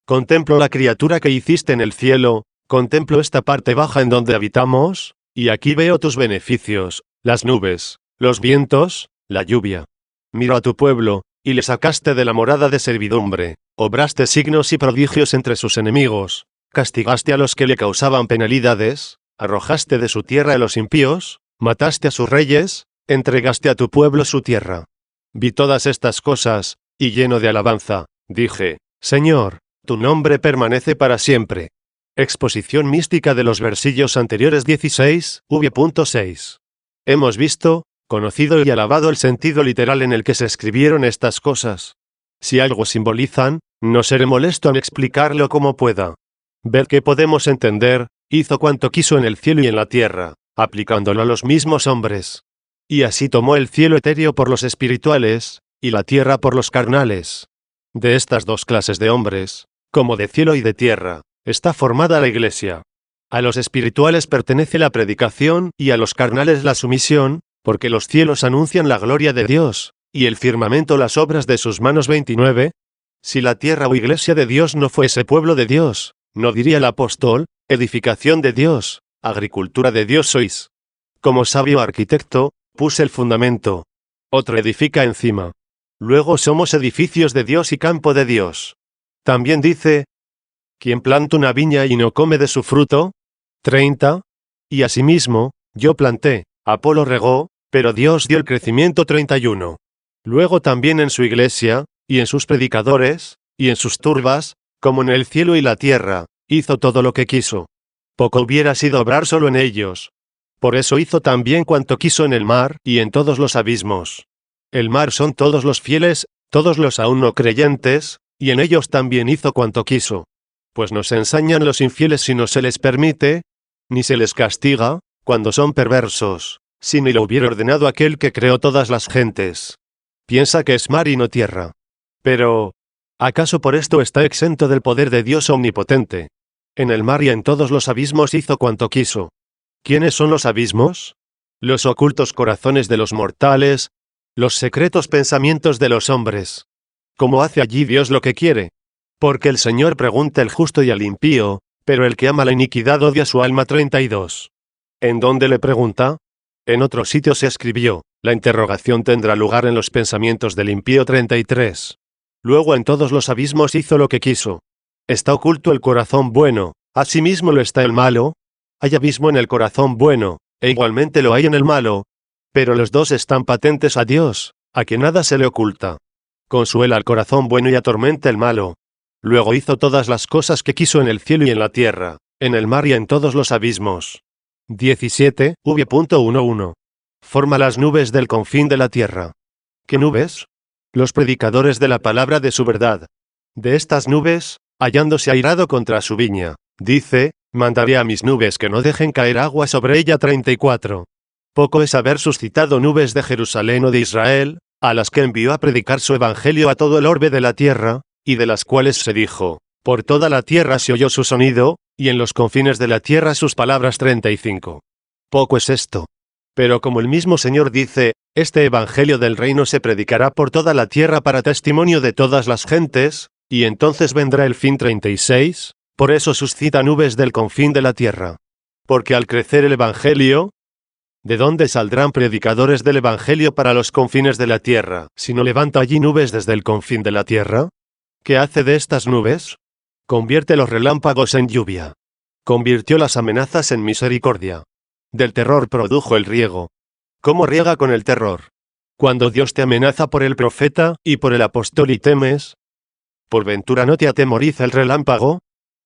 Contemplo la criatura que hiciste en el cielo, contemplo esta parte baja en donde habitamos, y aquí veo tus beneficios, las nubes, los vientos, la lluvia. Miro a tu pueblo, y le sacaste de la morada de servidumbre, obraste signos y prodigios entre sus enemigos, castigaste a los que le causaban penalidades, arrojaste de su tierra a los impíos, mataste a sus reyes, entregaste a tu pueblo su tierra. Vi todas estas cosas, y lleno de alabanza, dije, Señor, tu nombre permanece para siempre. Exposición mística de los versillos anteriores 16, v.6. Hemos visto, conocido y alabado el sentido literal en el que se escribieron estas cosas. Si algo simbolizan, no seré molesto en explicarlo como pueda. Ved que podemos entender, hizo cuanto quiso en el cielo y en la tierra, aplicándolo a los mismos hombres. Y así tomó el cielo etéreo por los espirituales, y la tierra por los carnales. De estas dos clases de hombres, como de cielo y de tierra, está formada la Iglesia. A los espirituales pertenece la predicación, y a los carnales la sumisión, porque los cielos anuncian la gloria de Dios, y el firmamento las obras de sus manos. 29. Si la tierra o iglesia de Dios no fuese pueblo de Dios, no diría el apóstol, edificación de Dios, agricultura de Dios sois. Como sabio arquitecto, puse el fundamento. Otro edifica encima. Luego somos edificios de Dios y campo de Dios. También dice, ¿quién planta una viña y no come de su fruto? 30. Y asimismo, yo planté, Apolo regó, pero Dios dio el crecimiento. 31. Luego también en su iglesia, y en sus predicadores, y en sus turbas, como en el cielo y la tierra, hizo todo lo que quiso. Poco hubiera sido obrar solo en ellos. Por eso hizo también cuanto quiso en el mar y en todos los abismos. El mar son todos los fieles, todos los aún no creyentes, y en ellos también hizo cuanto quiso. Pues no se ensañan los infieles si no se les permite, ni se les castiga, cuando son perversos, si ni lo hubiera ordenado aquel que creó todas las gentes. Piensa que es mar y no tierra. Pero, ¿acaso por esto está exento del poder de Dios omnipotente? En el mar y en todos los abismos hizo cuanto quiso. ¿Quiénes son los abismos? Los ocultos corazones de los mortales, los secretos pensamientos de los hombres. ¿Cómo hace allí Dios lo que quiere? Porque el Señor pregunta al justo y al impío, pero el que ama la iniquidad odia su alma. 32. ¿En dónde le pregunta? En otro sitio se escribió, la interrogación tendrá lugar en los pensamientos del impío. 33. Luego en todos los abismos hizo lo que quiso. Está oculto el corazón bueno, asimismo lo está el malo. Hay abismo en el corazón bueno, e igualmente lo hay en el malo. Pero los dos están patentes a Dios, a quien nada se le oculta. Consuela al corazón bueno y atormenta el malo. Luego hizo todas las cosas que quiso en el cielo y en la tierra, en el mar y en todos los abismos. 17. V.11. Forma las nubes del confín de la tierra. ¿Qué nubes? Los predicadores de la palabra de su verdad. De estas nubes, hallándose airado contra su viña, dice, mandaré a mis nubes que no dejen caer agua sobre ella. 34. Poco es haber suscitado nubes de Jerusalén o de Israel, a las que envió a predicar su evangelio a todo el orbe de la tierra, y de las cuales se dijo, por toda la tierra se oyó su sonido, y en los confines de la tierra sus palabras. 35. Poco es esto. Pero como el mismo Señor dice, este evangelio del reino se predicará por toda la tierra para testimonio de todas las gentes, y entonces vendrá el fin. 36. Por eso suscita nubes del confín de la tierra. Porque al crecer el evangelio, ¿de dónde saldrán predicadores del evangelio para los confines de la tierra, si no levanta allí nubes desde el confín de la tierra? ¿Qué hace de estas nubes? Convierte los relámpagos en lluvia. Convirtió las amenazas en misericordia. Del terror produjo el riego. ¿Cómo riega con el terror? Cuando Dios te amenaza por el profeta y por el apóstol y temes. ¿Por ventura no te atemoriza el relámpago?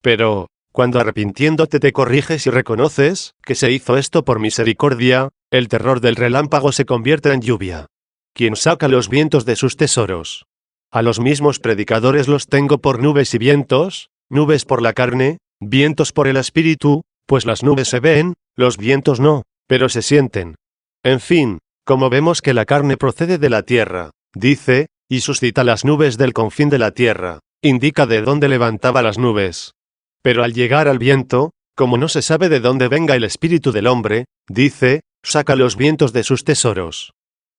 Pero, cuando arrepintiéndote te corriges y reconoces que se hizo esto por misericordia, el terror del relámpago se convierte en lluvia. ¿Quién saca los vientos de sus tesoros? A los mismos predicadores los tengo por nubes y vientos, nubes por la carne, vientos por el espíritu, pues las nubes se ven, los vientos no, pero se sienten. En fin, como vemos que la carne procede de la tierra, dice, y suscita las nubes del confín de la tierra, indica de dónde levantaba las nubes. Pero al llegar al viento, como no se sabe de dónde venga el espíritu del hombre, dice, saca los vientos de sus tesoros.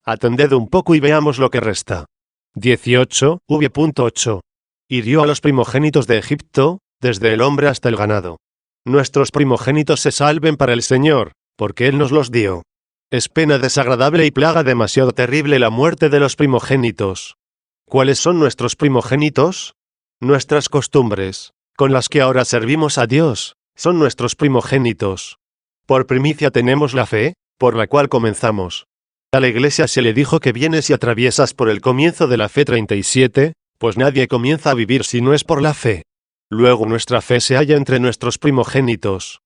Atended un poco y veamos lo que resta. 18. V.8. Hirió a los primogénitos de Egipto, desde el hombre hasta el ganado. Nuestros primogénitos se salven para el Señor, porque Él nos los dio. Es pena desagradable y plaga demasiado terrible la muerte de los primogénitos. ¿Cuáles son nuestros primogénitos? Nuestras costumbres, con las que ahora servimos a Dios, son nuestros primogénitos. Por primicia tenemos la fe, por la cual comenzamos. A la iglesia se le dijo que vienes y atraviesas por el comienzo de la fe. 37, pues nadie comienza a vivir si no es por la fe. Luego nuestra fe se halla entre nuestros primogénitos.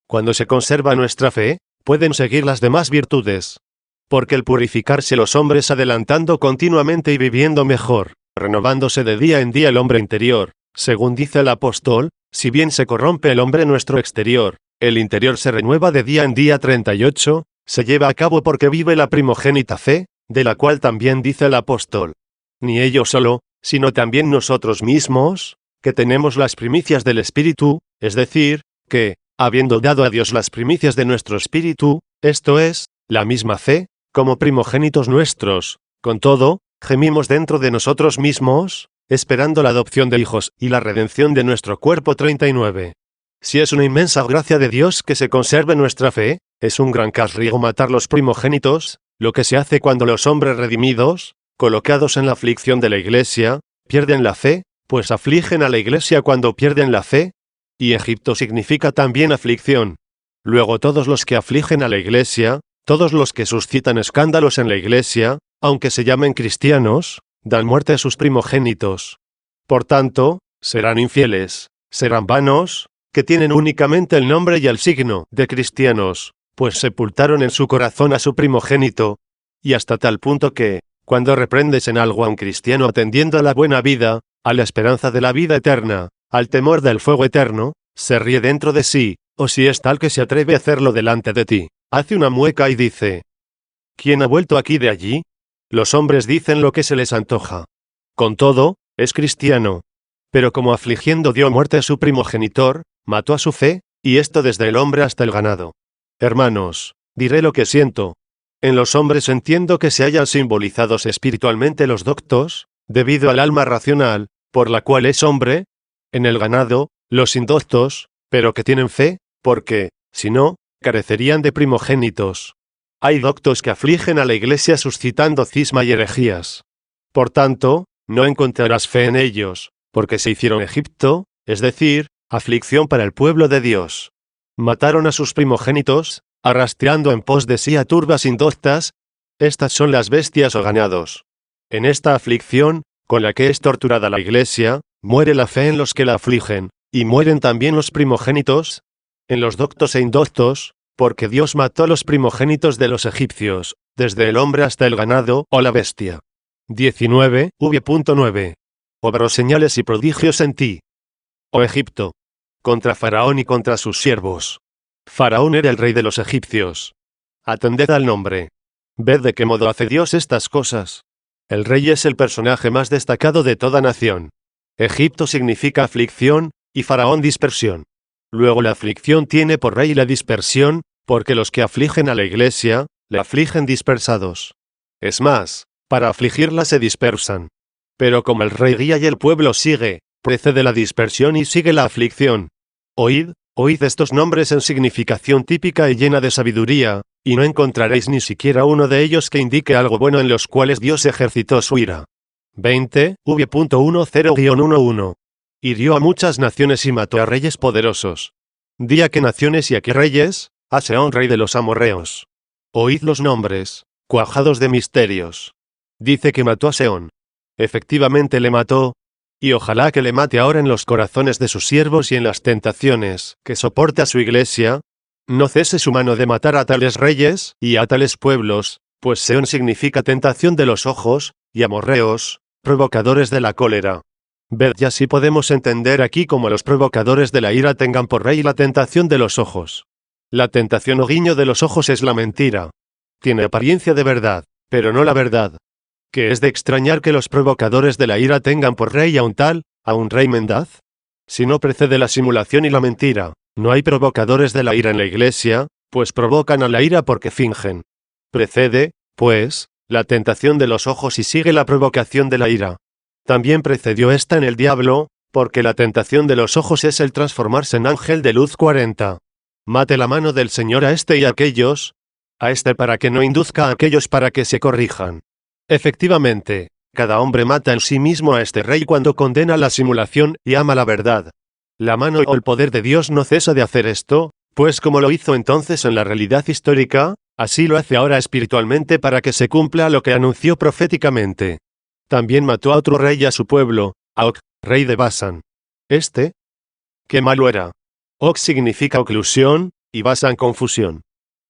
Cuando se conserva nuestra fe, pueden seguir las demás virtudes. Porque el purificarse los hombres adelantando continuamente y viviendo mejor, renovándose de día en día el hombre interior, según dice el apóstol, si bien se corrompe el hombre nuestro exterior, el interior se renueva de día en día. 38, se lleva a cabo porque vive la primogénita fe, de la cual también dice el apóstol. Ni ello solo, sino también nosotros mismos, que tenemos las primicias del Espíritu, es decir, que, habiendo dado a Dios las primicias de nuestro espíritu, esto es, la misma fe, como primogénitos nuestros. Con todo, gemimos dentro de nosotros mismos, esperando la adopción de hijos y la redención de nuestro cuerpo. 39. Si es una inmensa gracia de Dios que se conserve nuestra fe, es un gran castigo matar los primogénitos, lo que se hace cuando los hombres redimidos, colocados en la aflicción de la Iglesia, pierden la fe, pues afligen a la Iglesia cuando pierden la fe, y Egipto significa también aflicción. Luego todos los que afligen a la Iglesia, todos los que suscitan escándalos en la Iglesia, aunque se llamen cristianos, dan muerte a sus primogénitos. Por tanto, serán infieles, serán vanos, que tienen únicamente el nombre y el signo de cristianos, pues sepultaron en su corazón a su primogénito, y hasta tal punto que, cuando reprendes en algo a un cristiano atendiendo a la buena vida, a la esperanza de la vida eterna, al temor del fuego eterno, se ríe dentro de sí, o si es tal que se atreve a hacerlo delante de ti, hace una mueca y dice: ¿Quién ha vuelto aquí de allí? Los hombres dicen lo que se les antoja. Con todo, es cristiano. Pero como afligiendo dio muerte a su primogenitor, mató a su fe, y esto desde el hombre hasta el ganado. Hermanos, diré lo que siento. En los hombres entiendo que se hayan simbolizados espiritualmente los doctos, debido al alma racional, por la cual es hombre; en el ganado, los indoctos, pero que tienen fe, porque, si no, carecerían de primogénitos. Hay doctos que afligen a la Iglesia suscitando cisma y herejías. Por tanto, no encontrarás fe en ellos, porque se hicieron Egipto, es decir, aflicción para el pueblo de Dios. Mataron a sus primogénitos, arrastrando en pos de sí a turbas indoctas. Estas son las bestias o ganados. En esta aflicción, con la que es torturada la Iglesia, muere la fe en los que la afligen, y mueren también los primogénitos, en los doctos e indoctos, porque Dios mató los primogénitos de los egipcios, desde el hombre hasta el ganado o la bestia. 19. V.9. Obró señales y prodigios en ti, oh Egipto, contra Faraón y contra sus siervos. Faraón era el rey de los egipcios. Atended al nombre. Ved de qué modo hace Dios estas cosas. El rey es el personaje más destacado de toda nación. Egipto significa aflicción, y Faraón dispersión. Luego la aflicción tiene por rey la dispersión, porque los que afligen a la Iglesia, la afligen dispersados. Es más, para afligirla se dispersan. Pero como el rey guía y el pueblo sigue, precede la dispersión y sigue la aflicción. Oíd, oíd estos nombres en significación típica y llena de sabiduría, y no encontraréis ni siquiera uno de ellos que indique algo bueno en los cuales Dios ejercitó su ira. 20. V.10-11. Hirió a muchas naciones y mató a reyes poderosos. Di a qué naciones y a qué reyes: a Sehón rey de los amorreos. Oíd los nombres, cuajados de misterios. Dice que mató a Sehón. Efectivamente le mató, y ojalá que le mate ahora en los corazones de sus siervos y en las tentaciones que soporta su Iglesia. No cese su mano de matar a tales reyes y a tales pueblos, pues Sehón significa tentación de los ojos, y amorreos, provocadores de la cólera. Ved ya si podemos entender aquí cómo los provocadores de la ira tengan por rey la tentación de los ojos. La tentación o guiño de los ojos es la mentira. Tiene apariencia de verdad, pero no la verdad. ¿Que es de extrañar que los provocadores de la ira tengan por rey a un rey mendaz? Si no precede la simulación y la mentira, no hay provocadores de la ira en la Iglesia, pues provocan a la ira porque fingen. Precede, pues, la tentación de los ojos y sigue la provocación de la ira. También precedió esta en el diablo, porque la tentación de los ojos es el transformarse en ángel de luz. 40. Mate la mano del Señor a este y a aquellos, a este para que no induzca a aquellos para que se corrijan. Efectivamente, cada hombre mata en sí mismo a este rey cuando condena la simulación y ama la verdad. La mano o el poder de Dios no cesa de hacer esto, pues como lo hizo entonces en la realidad histórica, así lo hace ahora espiritualmente para que se cumpla lo que anunció proféticamente. También mató a otro rey y a su pueblo, a Og, rey de Basán. Qué malo era. Og significa oclusión, y Basán confusión.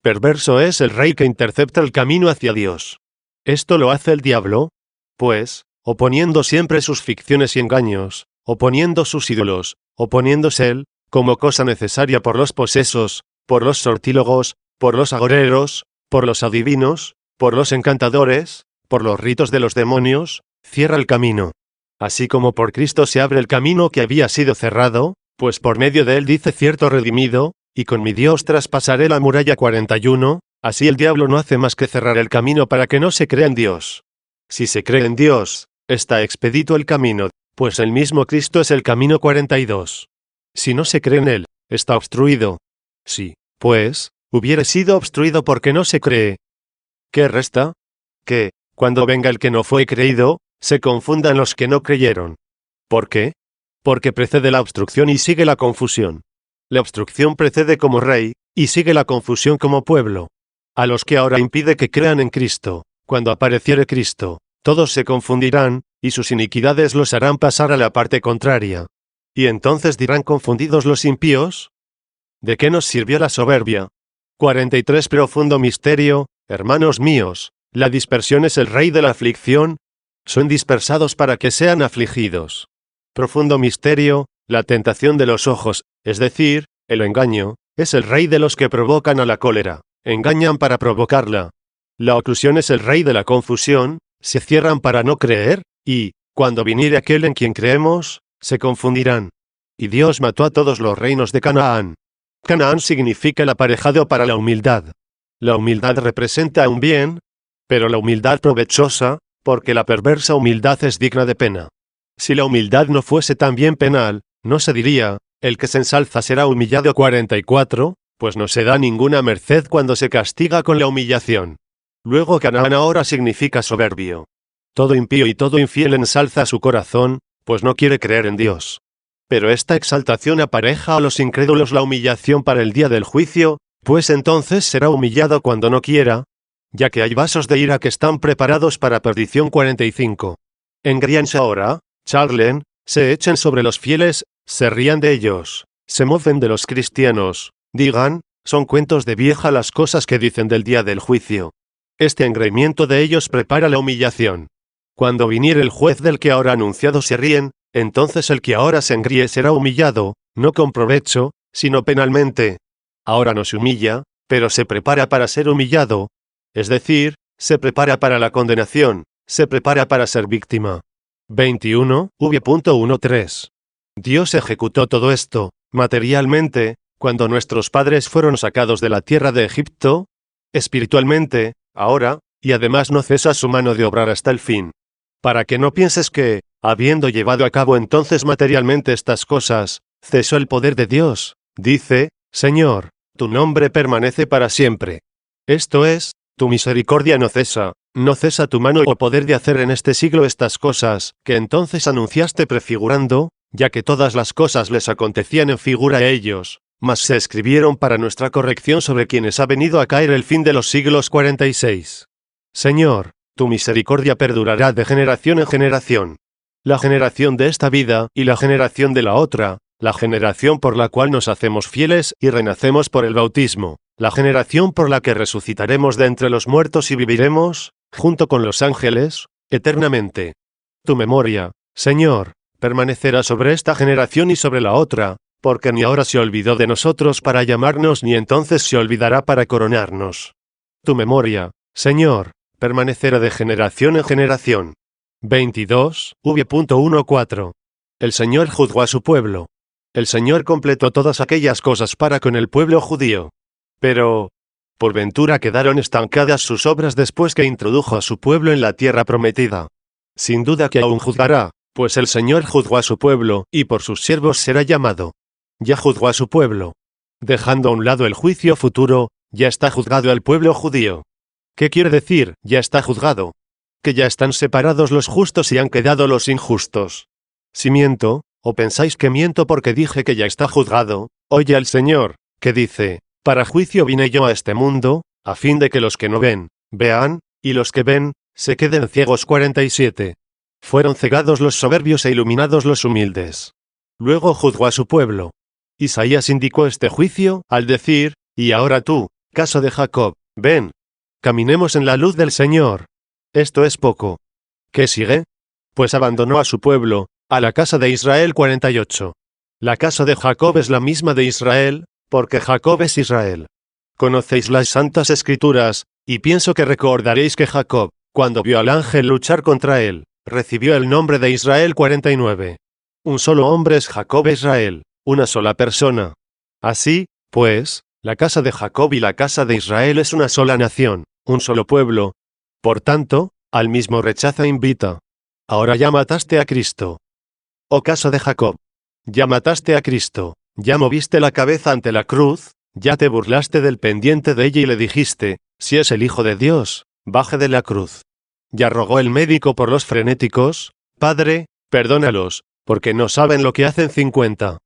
Perverso es el rey que intercepta el camino hacia Dios. Esto lo hace el diablo, pues, oponiendo siempre sus ficciones y engaños, oponiendo sus ídolos, oponiéndose él, como cosa necesaria por los posesos, por los sortílogos, por los agoreros, por los adivinos, por los encantadores, por los ritos de los demonios, cierra el camino. Así como por Cristo se abre el camino que había sido cerrado, pues por medio de él dice cierto redimido, y con mi Dios traspasaré la muralla. 41, así el diablo no hace más que cerrar el camino para que no se crea en Dios. Si se cree en Dios, está expedito el camino, pues el mismo Cristo es el camino. 42. Si no se cree en él, está obstruido. Sí, pues, hubiera sido obstruido porque no se cree. ¿Qué resta? Que, cuando venga el que no fue creído, se confundan los que no creyeron. ¿Por qué? Porque precede la obstrucción y sigue la confusión. La obstrucción precede como rey, y sigue la confusión como pueblo. A los que ahora impide que crean en Cristo, cuando apareciere Cristo, todos se confundirán, y sus iniquidades los harán pasar a la parte contraria. Y entonces dirán confundidos los impíos: ¿de qué nos sirvió la soberbia? 43. Profundo misterio, hermanos míos, la dispersión es el rey de la aflicción. Son dispersados para que sean afligidos. Profundo misterio, la tentación de los ojos, es decir, el engaño, es el rey de los que provocan a la cólera, engañan para provocarla. La oclusión es el rey de la confusión, se cierran para no creer, y, cuando viniere aquel en quien creemos, se confundirán. Y Dios mató a todos los reinos de Canaán. Canaán significa el aparejado para la humildad. La humildad representa un bien, pero la humildad provechosa, porque la perversa humildad es digna de pena. Si la humildad no fuese también penal, no se diría, el que se ensalza será humillado. 44, pues no se da ninguna merced cuando se castiga con la humillación. Luego Canaán ahora significa soberbio. Todo impío y todo infiel ensalza su corazón, pues no quiere creer en Dios. Pero esta exaltación apareja a los incrédulos la humillación para el día del juicio, pues entonces será humillado cuando no quiera, ya que hay vasos de ira que están preparados para perdición. 45. Engríanse ahora, charlen, se echen sobre los fieles, se rían de ellos, se mofen de los cristianos, digan, son cuentos de vieja las cosas que dicen del día del juicio. Este engreimiento de ellos prepara la humillación. Cuando viniere el juez del que ahora anunciado se ríen, entonces el que ahora se engríe será humillado, no con provecho, sino penalmente. Ahora no se humilla, pero se prepara para ser humillado, es decir, se prepara para la condenación, se prepara para ser víctima. 21, v.13. Dios ejecutó todo esto, materialmente, cuando nuestros padres fueron sacados de la tierra de Egipto, espiritualmente, ahora, y además no cesa su mano de obrar hasta el fin. Para que no pienses que, habiendo llevado a cabo entonces materialmente estas cosas, cesó el poder de Dios, dice, Señor, tu nombre permanece para siempre. Esto es, tu misericordia no cesa tu mano o poder de hacer en este siglo estas cosas, que entonces anunciaste prefigurando, ya que todas las cosas les acontecían en figura a ellos, mas se escribieron para nuestra corrección sobre quienes ha venido a caer el fin de los siglos. 46. Señor, tu misericordia perdurará de generación en generación. La generación de esta vida y la generación de la otra, la generación por la cual nos hacemos fieles y renacemos por el bautismo, la generación por la que resucitaremos de entre los muertos y viviremos, junto con los ángeles, eternamente. Tu memoria, Señor, permanecerá sobre esta generación y sobre la otra, porque ni ahora se olvidó de nosotros para llamarnos ni entonces se olvidará para coronarnos. Tu memoria, Señor, permanecerá de generación en generación. 22, v.14. El Señor juzgó a su pueblo. El Señor completó todas aquellas cosas para con el pueblo judío. Pero, por ventura quedaron estancadas sus obras después que introdujo a su pueblo en la tierra prometida. Sin duda que aún juzgará, pues el Señor juzgó a su pueblo, y por sus siervos será llamado. Ya juzgó a su pueblo. Dejando a un lado el juicio futuro, ya está juzgado al pueblo judío. ¿Qué quiere decir, ya está juzgado? Que ya están separados los justos y han quedado los injustos. Si miento, o pensáis que miento porque dije que ya está juzgado, oye al Señor, que dice, para juicio vine yo a este mundo, a fin de que los que no ven, vean, y los que ven, se queden ciegos. 47. Fueron cegados los soberbios e iluminados los humildes. Luego juzgó a su pueblo. Isaías indicó este juicio, al decir, y ahora tú, casa de Jacob, ven. Caminemos en la luz del Señor. Esto es poco. ¿Qué sigue? Pues abandonó a su pueblo, a la casa de Israel. 48. La casa de Jacob es la misma de Israel, porque Jacob es Israel. Conocéis las santas escrituras, y pienso que recordaréis que Jacob, cuando vio al ángel luchar contra él, recibió el nombre de Israel. 49. Un solo hombre es Jacob e Israel, una sola persona. Así, Pues, la casa de Jacob y la casa de Israel es una sola nación, un solo pueblo. Por tanto, al mismo rechaza invita. Ahora ya mataste a Cristo. Oh casa de Jacob. Ya mataste a Cristo, ya moviste la cabeza ante la cruz, ya te burlaste del pendiente de ella y le dijiste, si es el Hijo de Dios, baje de la cruz. Ya rogó el médico por los frenéticos, Padre, perdónalos, porque no saben lo que hacen 50.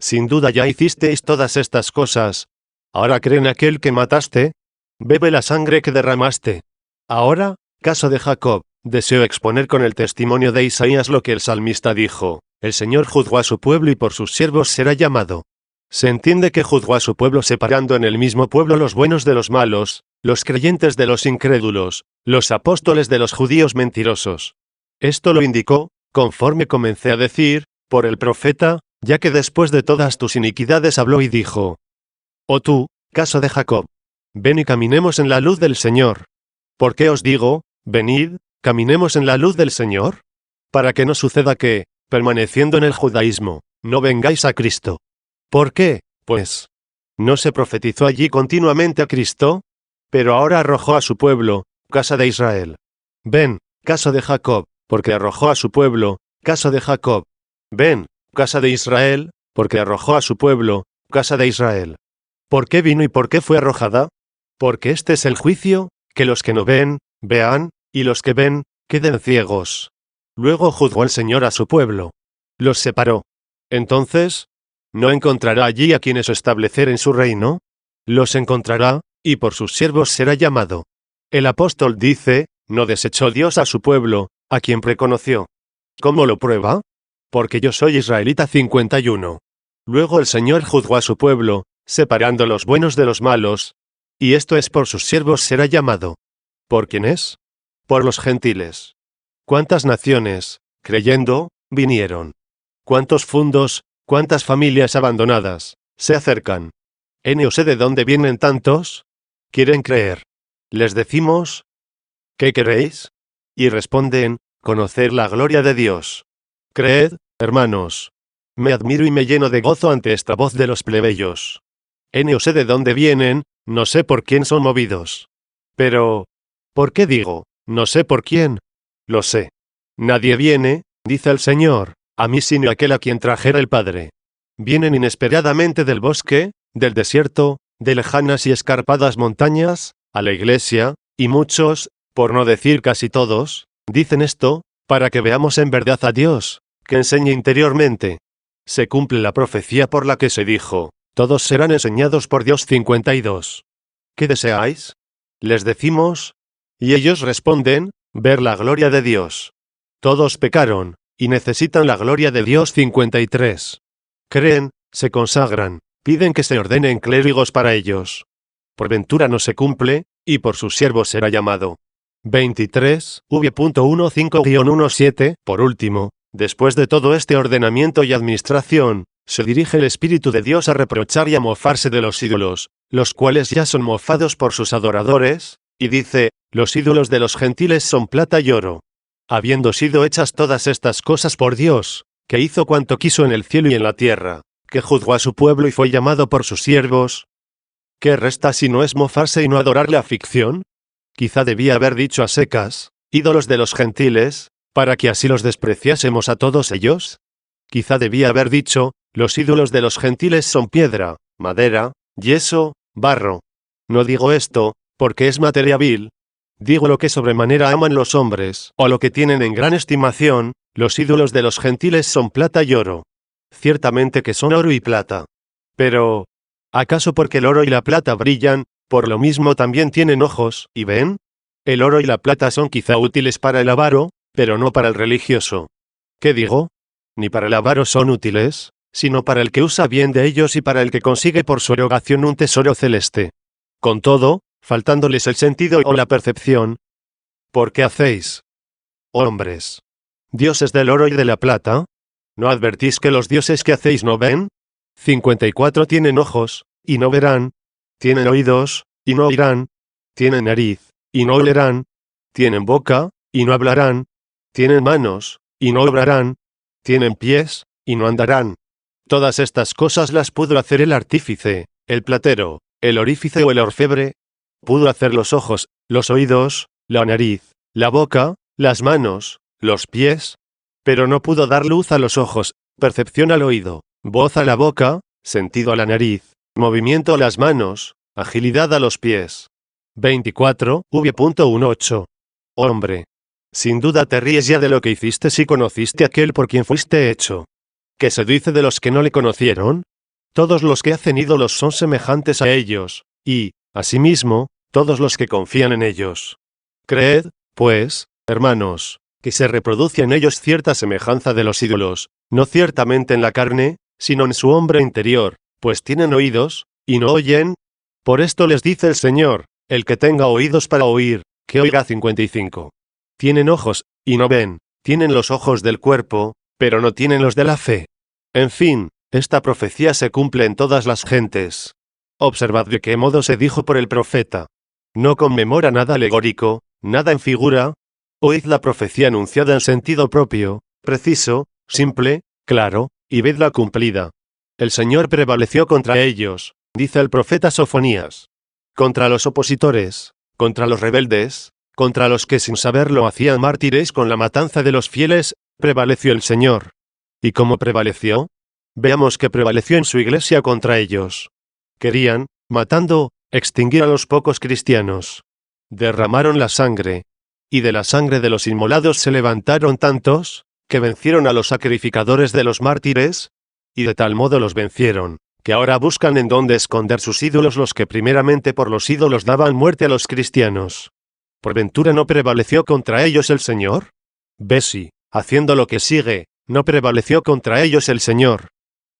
Sin duda ya hicisteis todas estas cosas. Ahora creen aquel que mataste. Bebe la sangre que derramaste. Ahora, caso de Jacob, deseo exponer con el testimonio de Isaías lo que el salmista dijo. El Señor juzgó a su pueblo y por sus siervos será llamado. Se entiende que juzgó a su pueblo separando en el mismo pueblo los buenos de los malos, los creyentes de los incrédulos, los apóstoles de los judíos mentirosos. Esto lo indicó, conforme comencé a decir, por el profeta, ya que después de todas tus iniquidades habló y dijo: Oh tú, casa de Jacob, ven y caminemos en la luz del Señor. ¿Por qué os digo, venid, caminemos en la luz del Señor? Para que no suceda que, permaneciendo en el judaísmo, no vengáis a Cristo. ¿Por qué? Pues, ¿no se profetizó allí continuamente a Cristo? Pero ahora arrojó a su pueblo, casa de Israel. Ven, casa de Jacob, porque arrojó a su pueblo, casa de Jacob. Ven, casa de Israel, porque arrojó a su pueblo, casa de Israel. ¿Por qué vino y por qué fue arrojada? Porque este es el juicio, que los que no ven, vean, y los que ven, queden ciegos. Luego juzgó el Señor a su pueblo. Los separó. Entonces, ¿no encontrará allí a quienes establecer en su reino? Los encontrará, y por sus siervos será llamado. El apóstol dice, no desechó Dios a su pueblo, a quien reconoció. ¿Cómo lo prueba? Porque yo soy israelita 51. Luego el Señor juzgó a su pueblo, separando los buenos de los malos, y esto es por sus siervos será llamado. ¿Por quién es? Por los gentiles. ¿Cuántas naciones, creyendo, vinieron? ¿Cuántos fundos, cuántas familias abandonadas, se acercan? No sé de dónde vienen tantos. ¿Quieren creer? Les decimos, ¿qué queréis? Y responden, conocer la gloria de Dios. Creed, hermanos. Me admiro y me lleno de gozo ante esta voz de los plebeyos. No sé de dónde vienen, no sé por quién son movidos. Pero, ¿por qué digo, no sé por quién? Lo sé. Nadie viene, dice el Señor, a mí sino aquel a quien trajera el Padre. Vienen inesperadamente del bosque, del desierto, de lejanas y escarpadas montañas, a la iglesia, y muchos, por no decir casi todos, dicen esto, para que veamos en verdad a Dios, que enseñe interiormente. Se cumple la profecía por la que se dijo, todos serán enseñados por Dios 52. ¿Qué deseáis? Les decimos, y ellos responden, ver la gloria de Dios. Todos pecaron, y necesitan la gloria de Dios 53. Creen, se consagran, piden que se ordenen clérigos para ellos. Por ventura no se cumple, y por sus siervos será llamado. 23, v.15-17. Por último, después de todo este ordenamiento y administración, se dirige el Espíritu de Dios a reprochar y a mofarse de los ídolos, los cuales ya son mofados por sus adoradores, y dice, los ídolos de los gentiles son plata y oro. Habiendo sido hechas todas estas cosas por Dios, que hizo cuanto quiso en el cielo y en la tierra, que juzgó a su pueblo y fue llamado por sus siervos, ¿qué resta si no es mofarse y no adorar la ficción? Quizá debía haber dicho a secas, ídolos de los gentiles, para que así los despreciásemos a todos ellos. Quizá debía haber dicho, los ídolos de los gentiles son piedra, madera, yeso, barro. No digo esto, porque es materia vil. Digo lo que sobremanera aman los hombres, o lo que tienen en gran estimación, los ídolos de los gentiles son plata y oro. Ciertamente que son oro y plata. Pero, ¿acaso porque el oro y la plata brillan, por lo mismo también tienen ojos, y ven? El oro y la plata son quizá útiles para el avaro, pero no para el religioso. ¿Qué digo? Ni para el avaro son útiles, sino para el que usa bien de ellos y para el que consigue por su erogación un tesoro celeste. Con todo, faltándoles el sentido o la percepción, ¿por qué hacéis? Hombres, dioses del oro y de la plata, ¿no advertís que los dioses que hacéis no ven? 54 tienen ojos, y no verán, tienen oídos, y no oirán, tienen nariz, y no olerán, tienen boca, y no hablarán, tienen manos, y no obrarán, tienen pies, y no andarán. Todas estas cosas las pudo hacer el artífice, el platero, el orífice o el orfebre. Pudo hacer los ojos, los oídos, la nariz, la boca, las manos, los pies. Pero no pudo dar luz a los ojos, percepción al oído, voz a la boca, sentido a la nariz, movimiento a las manos, agilidad a los pies. 24, v.18. Hombre. Sin duda te ríes ya de lo que hiciste si conociste a aquel por quien fuiste hecho. ¿Qué se dice de los que no le conocieron? Todos los que hacen ídolos son semejantes a ellos, y, asimismo, todos los que confían en ellos. Creed, pues, hermanos, que se reproduce en ellos cierta semejanza de los ídolos, no ciertamente en la carne, sino en su hombre interior, pues tienen oídos, y no oyen. Por esto les dice el Señor, el que tenga oídos para oír, que oiga. 55. Tienen ojos, y no ven, tienen los ojos del cuerpo, pero no tienen los de la fe. En fin, esta profecía se cumple en todas las gentes. Observad de qué modo se dijo por el profeta. No conmemora nada alegórico, nada en figura. Oíd la profecía anunciada en sentido propio, preciso, simple, claro, y vedla cumplida. El Señor prevaleció contra ellos, dice el profeta Sofonías. Contra los opositores, contra los rebeldes, contra los que sin saberlo hacían mártires con la matanza de los fieles, prevaleció el Señor. ¿Y cómo prevaleció? Veamos que prevaleció en su iglesia contra ellos. Querían, matando, extinguir a los pocos cristianos. Derramaron la sangre. Y de la sangre de los inmolados se levantaron tantos, que vencieron a los sacrificadores de los mártires, y de tal modo los vencieron, que ahora buscan en dónde esconder sus ídolos los que primeramente por los ídolos daban muerte a los cristianos. ¿Por ventura no prevaleció contra ellos el Señor? Ve si, haciendo lo que sigue, no prevaleció contra ellos el Señor.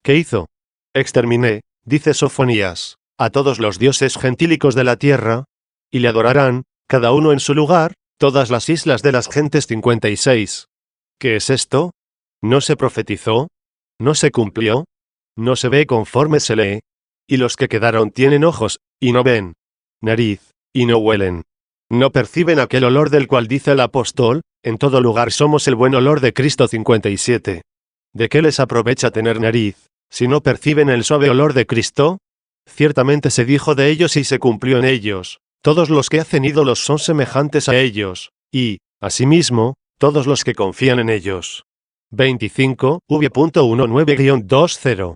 ¿Qué hizo? Exterminé, dice Sofonías, a todos los dioses gentílicos de la tierra, y le adorarán, cada uno en su lugar, todas las islas de las gentes. 56. ¿Qué es esto? ¿No se profetizó? ¿No se cumplió? ¿No se ve conforme se lee? Y los que quedaron tienen ojos, y no ven, nariz, y no huelen. ¿No perciben aquel olor del cual dice el apóstol, en todo lugar somos el buen olor de Cristo? 57. ¿De qué les aprovecha tener nariz, si no perciben el suave olor de Cristo? Ciertamente se dijo de ellos y se cumplió en ellos, todos los que hacen ídolos son semejantes a ellos, y, asimismo, todos los que confían en ellos. 25, v.19-20.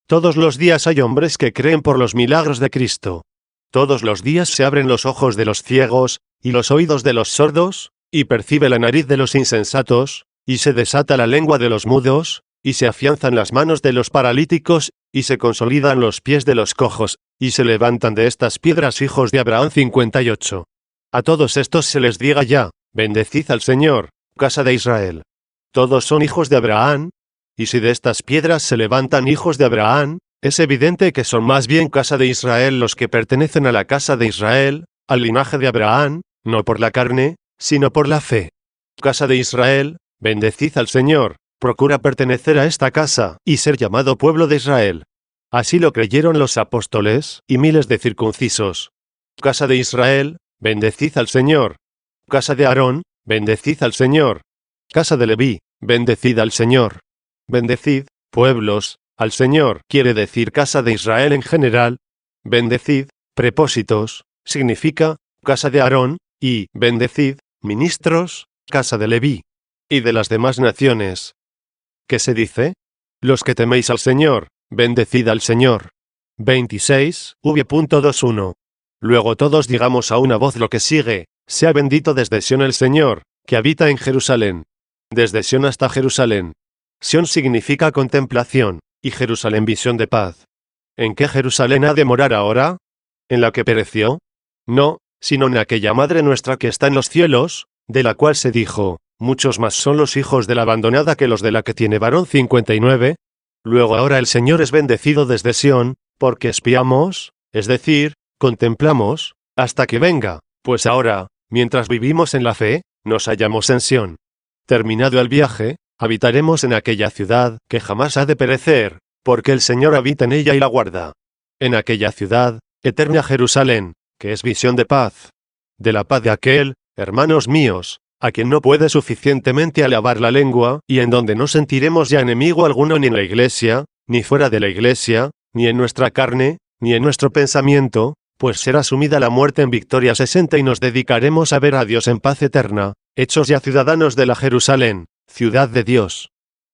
Todos los días hay hombres que creen por los milagros de Cristo. Todos los días se abren los ojos de los ciegos, y los oídos de los sordos, y percibe la nariz de los insensatos, y se desata la lengua de los mudos, y se afianzan las manos de los paralíticos, y se consolidan los pies de los cojos, y se levantan de estas piedras hijos de Abraham. 58. A todos estos se les diga ya, bendecid al Señor, casa de Israel. Todos son hijos de Abraham, y si de estas piedras se levantan hijos de Abraham, es evidente que son más bien casa de Israel los que pertenecen a la casa de Israel, al linaje de Abraham, no por la carne, sino por la fe. Casa de Israel, bendecid al Señor, procura pertenecer a esta casa, y ser llamado pueblo de Israel. Así lo creyeron los apóstoles, y miles de circuncisos. Casa de Israel, bendecid al Señor. Casa de Aarón, bendecid al Señor. Casa de Leví, bendecid al Señor. Bendecid, pueblos, al Señor, quiere decir casa de Israel en general. Bendecid, prepósitos, significa, casa de Aarón, y, bendecid, ministros, casa de Leví. Y de las demás naciones. ¿Qué se dice? Los que teméis al Señor, bendecid al Señor. 26, v.21. Luego todos digamos a una voz lo que sigue, sea bendito desde Sión el Señor, que habita en Jerusalén. Desde Sión hasta Jerusalén. Sión significa contemplación, y Jerusalén visión de paz. ¿En qué Jerusalén ha de morar ahora? ¿En la que pereció? No, sino en aquella Madre nuestra que está en los cielos, de la cual se dijo, muchos más son los hijos de la abandonada que los de la que tiene varón. 59. Luego ahora el Señor es bendecido desde Sión, porque espiamos, es decir, contemplamos, hasta que venga, pues ahora, mientras vivimos en la fe, nos hallamos en Sión. Terminado el viaje, habitaremos en aquella ciudad que jamás ha de perecer, porque el Señor habita en ella y la guarda. En aquella ciudad, eterna Jerusalén, que es visión de paz. De la paz de aquel, hermanos míos, a quien no puede suficientemente alabar la lengua, y en donde no sentiremos ya enemigo alguno ni en la iglesia, ni fuera de la iglesia, ni en nuestra carne, ni en nuestro pensamiento, pues será sumida la muerte en victoria 60 y nos dedicaremos a ver a Dios en paz eterna, hechos ya ciudadanos de la Jerusalén, ciudad de Dios.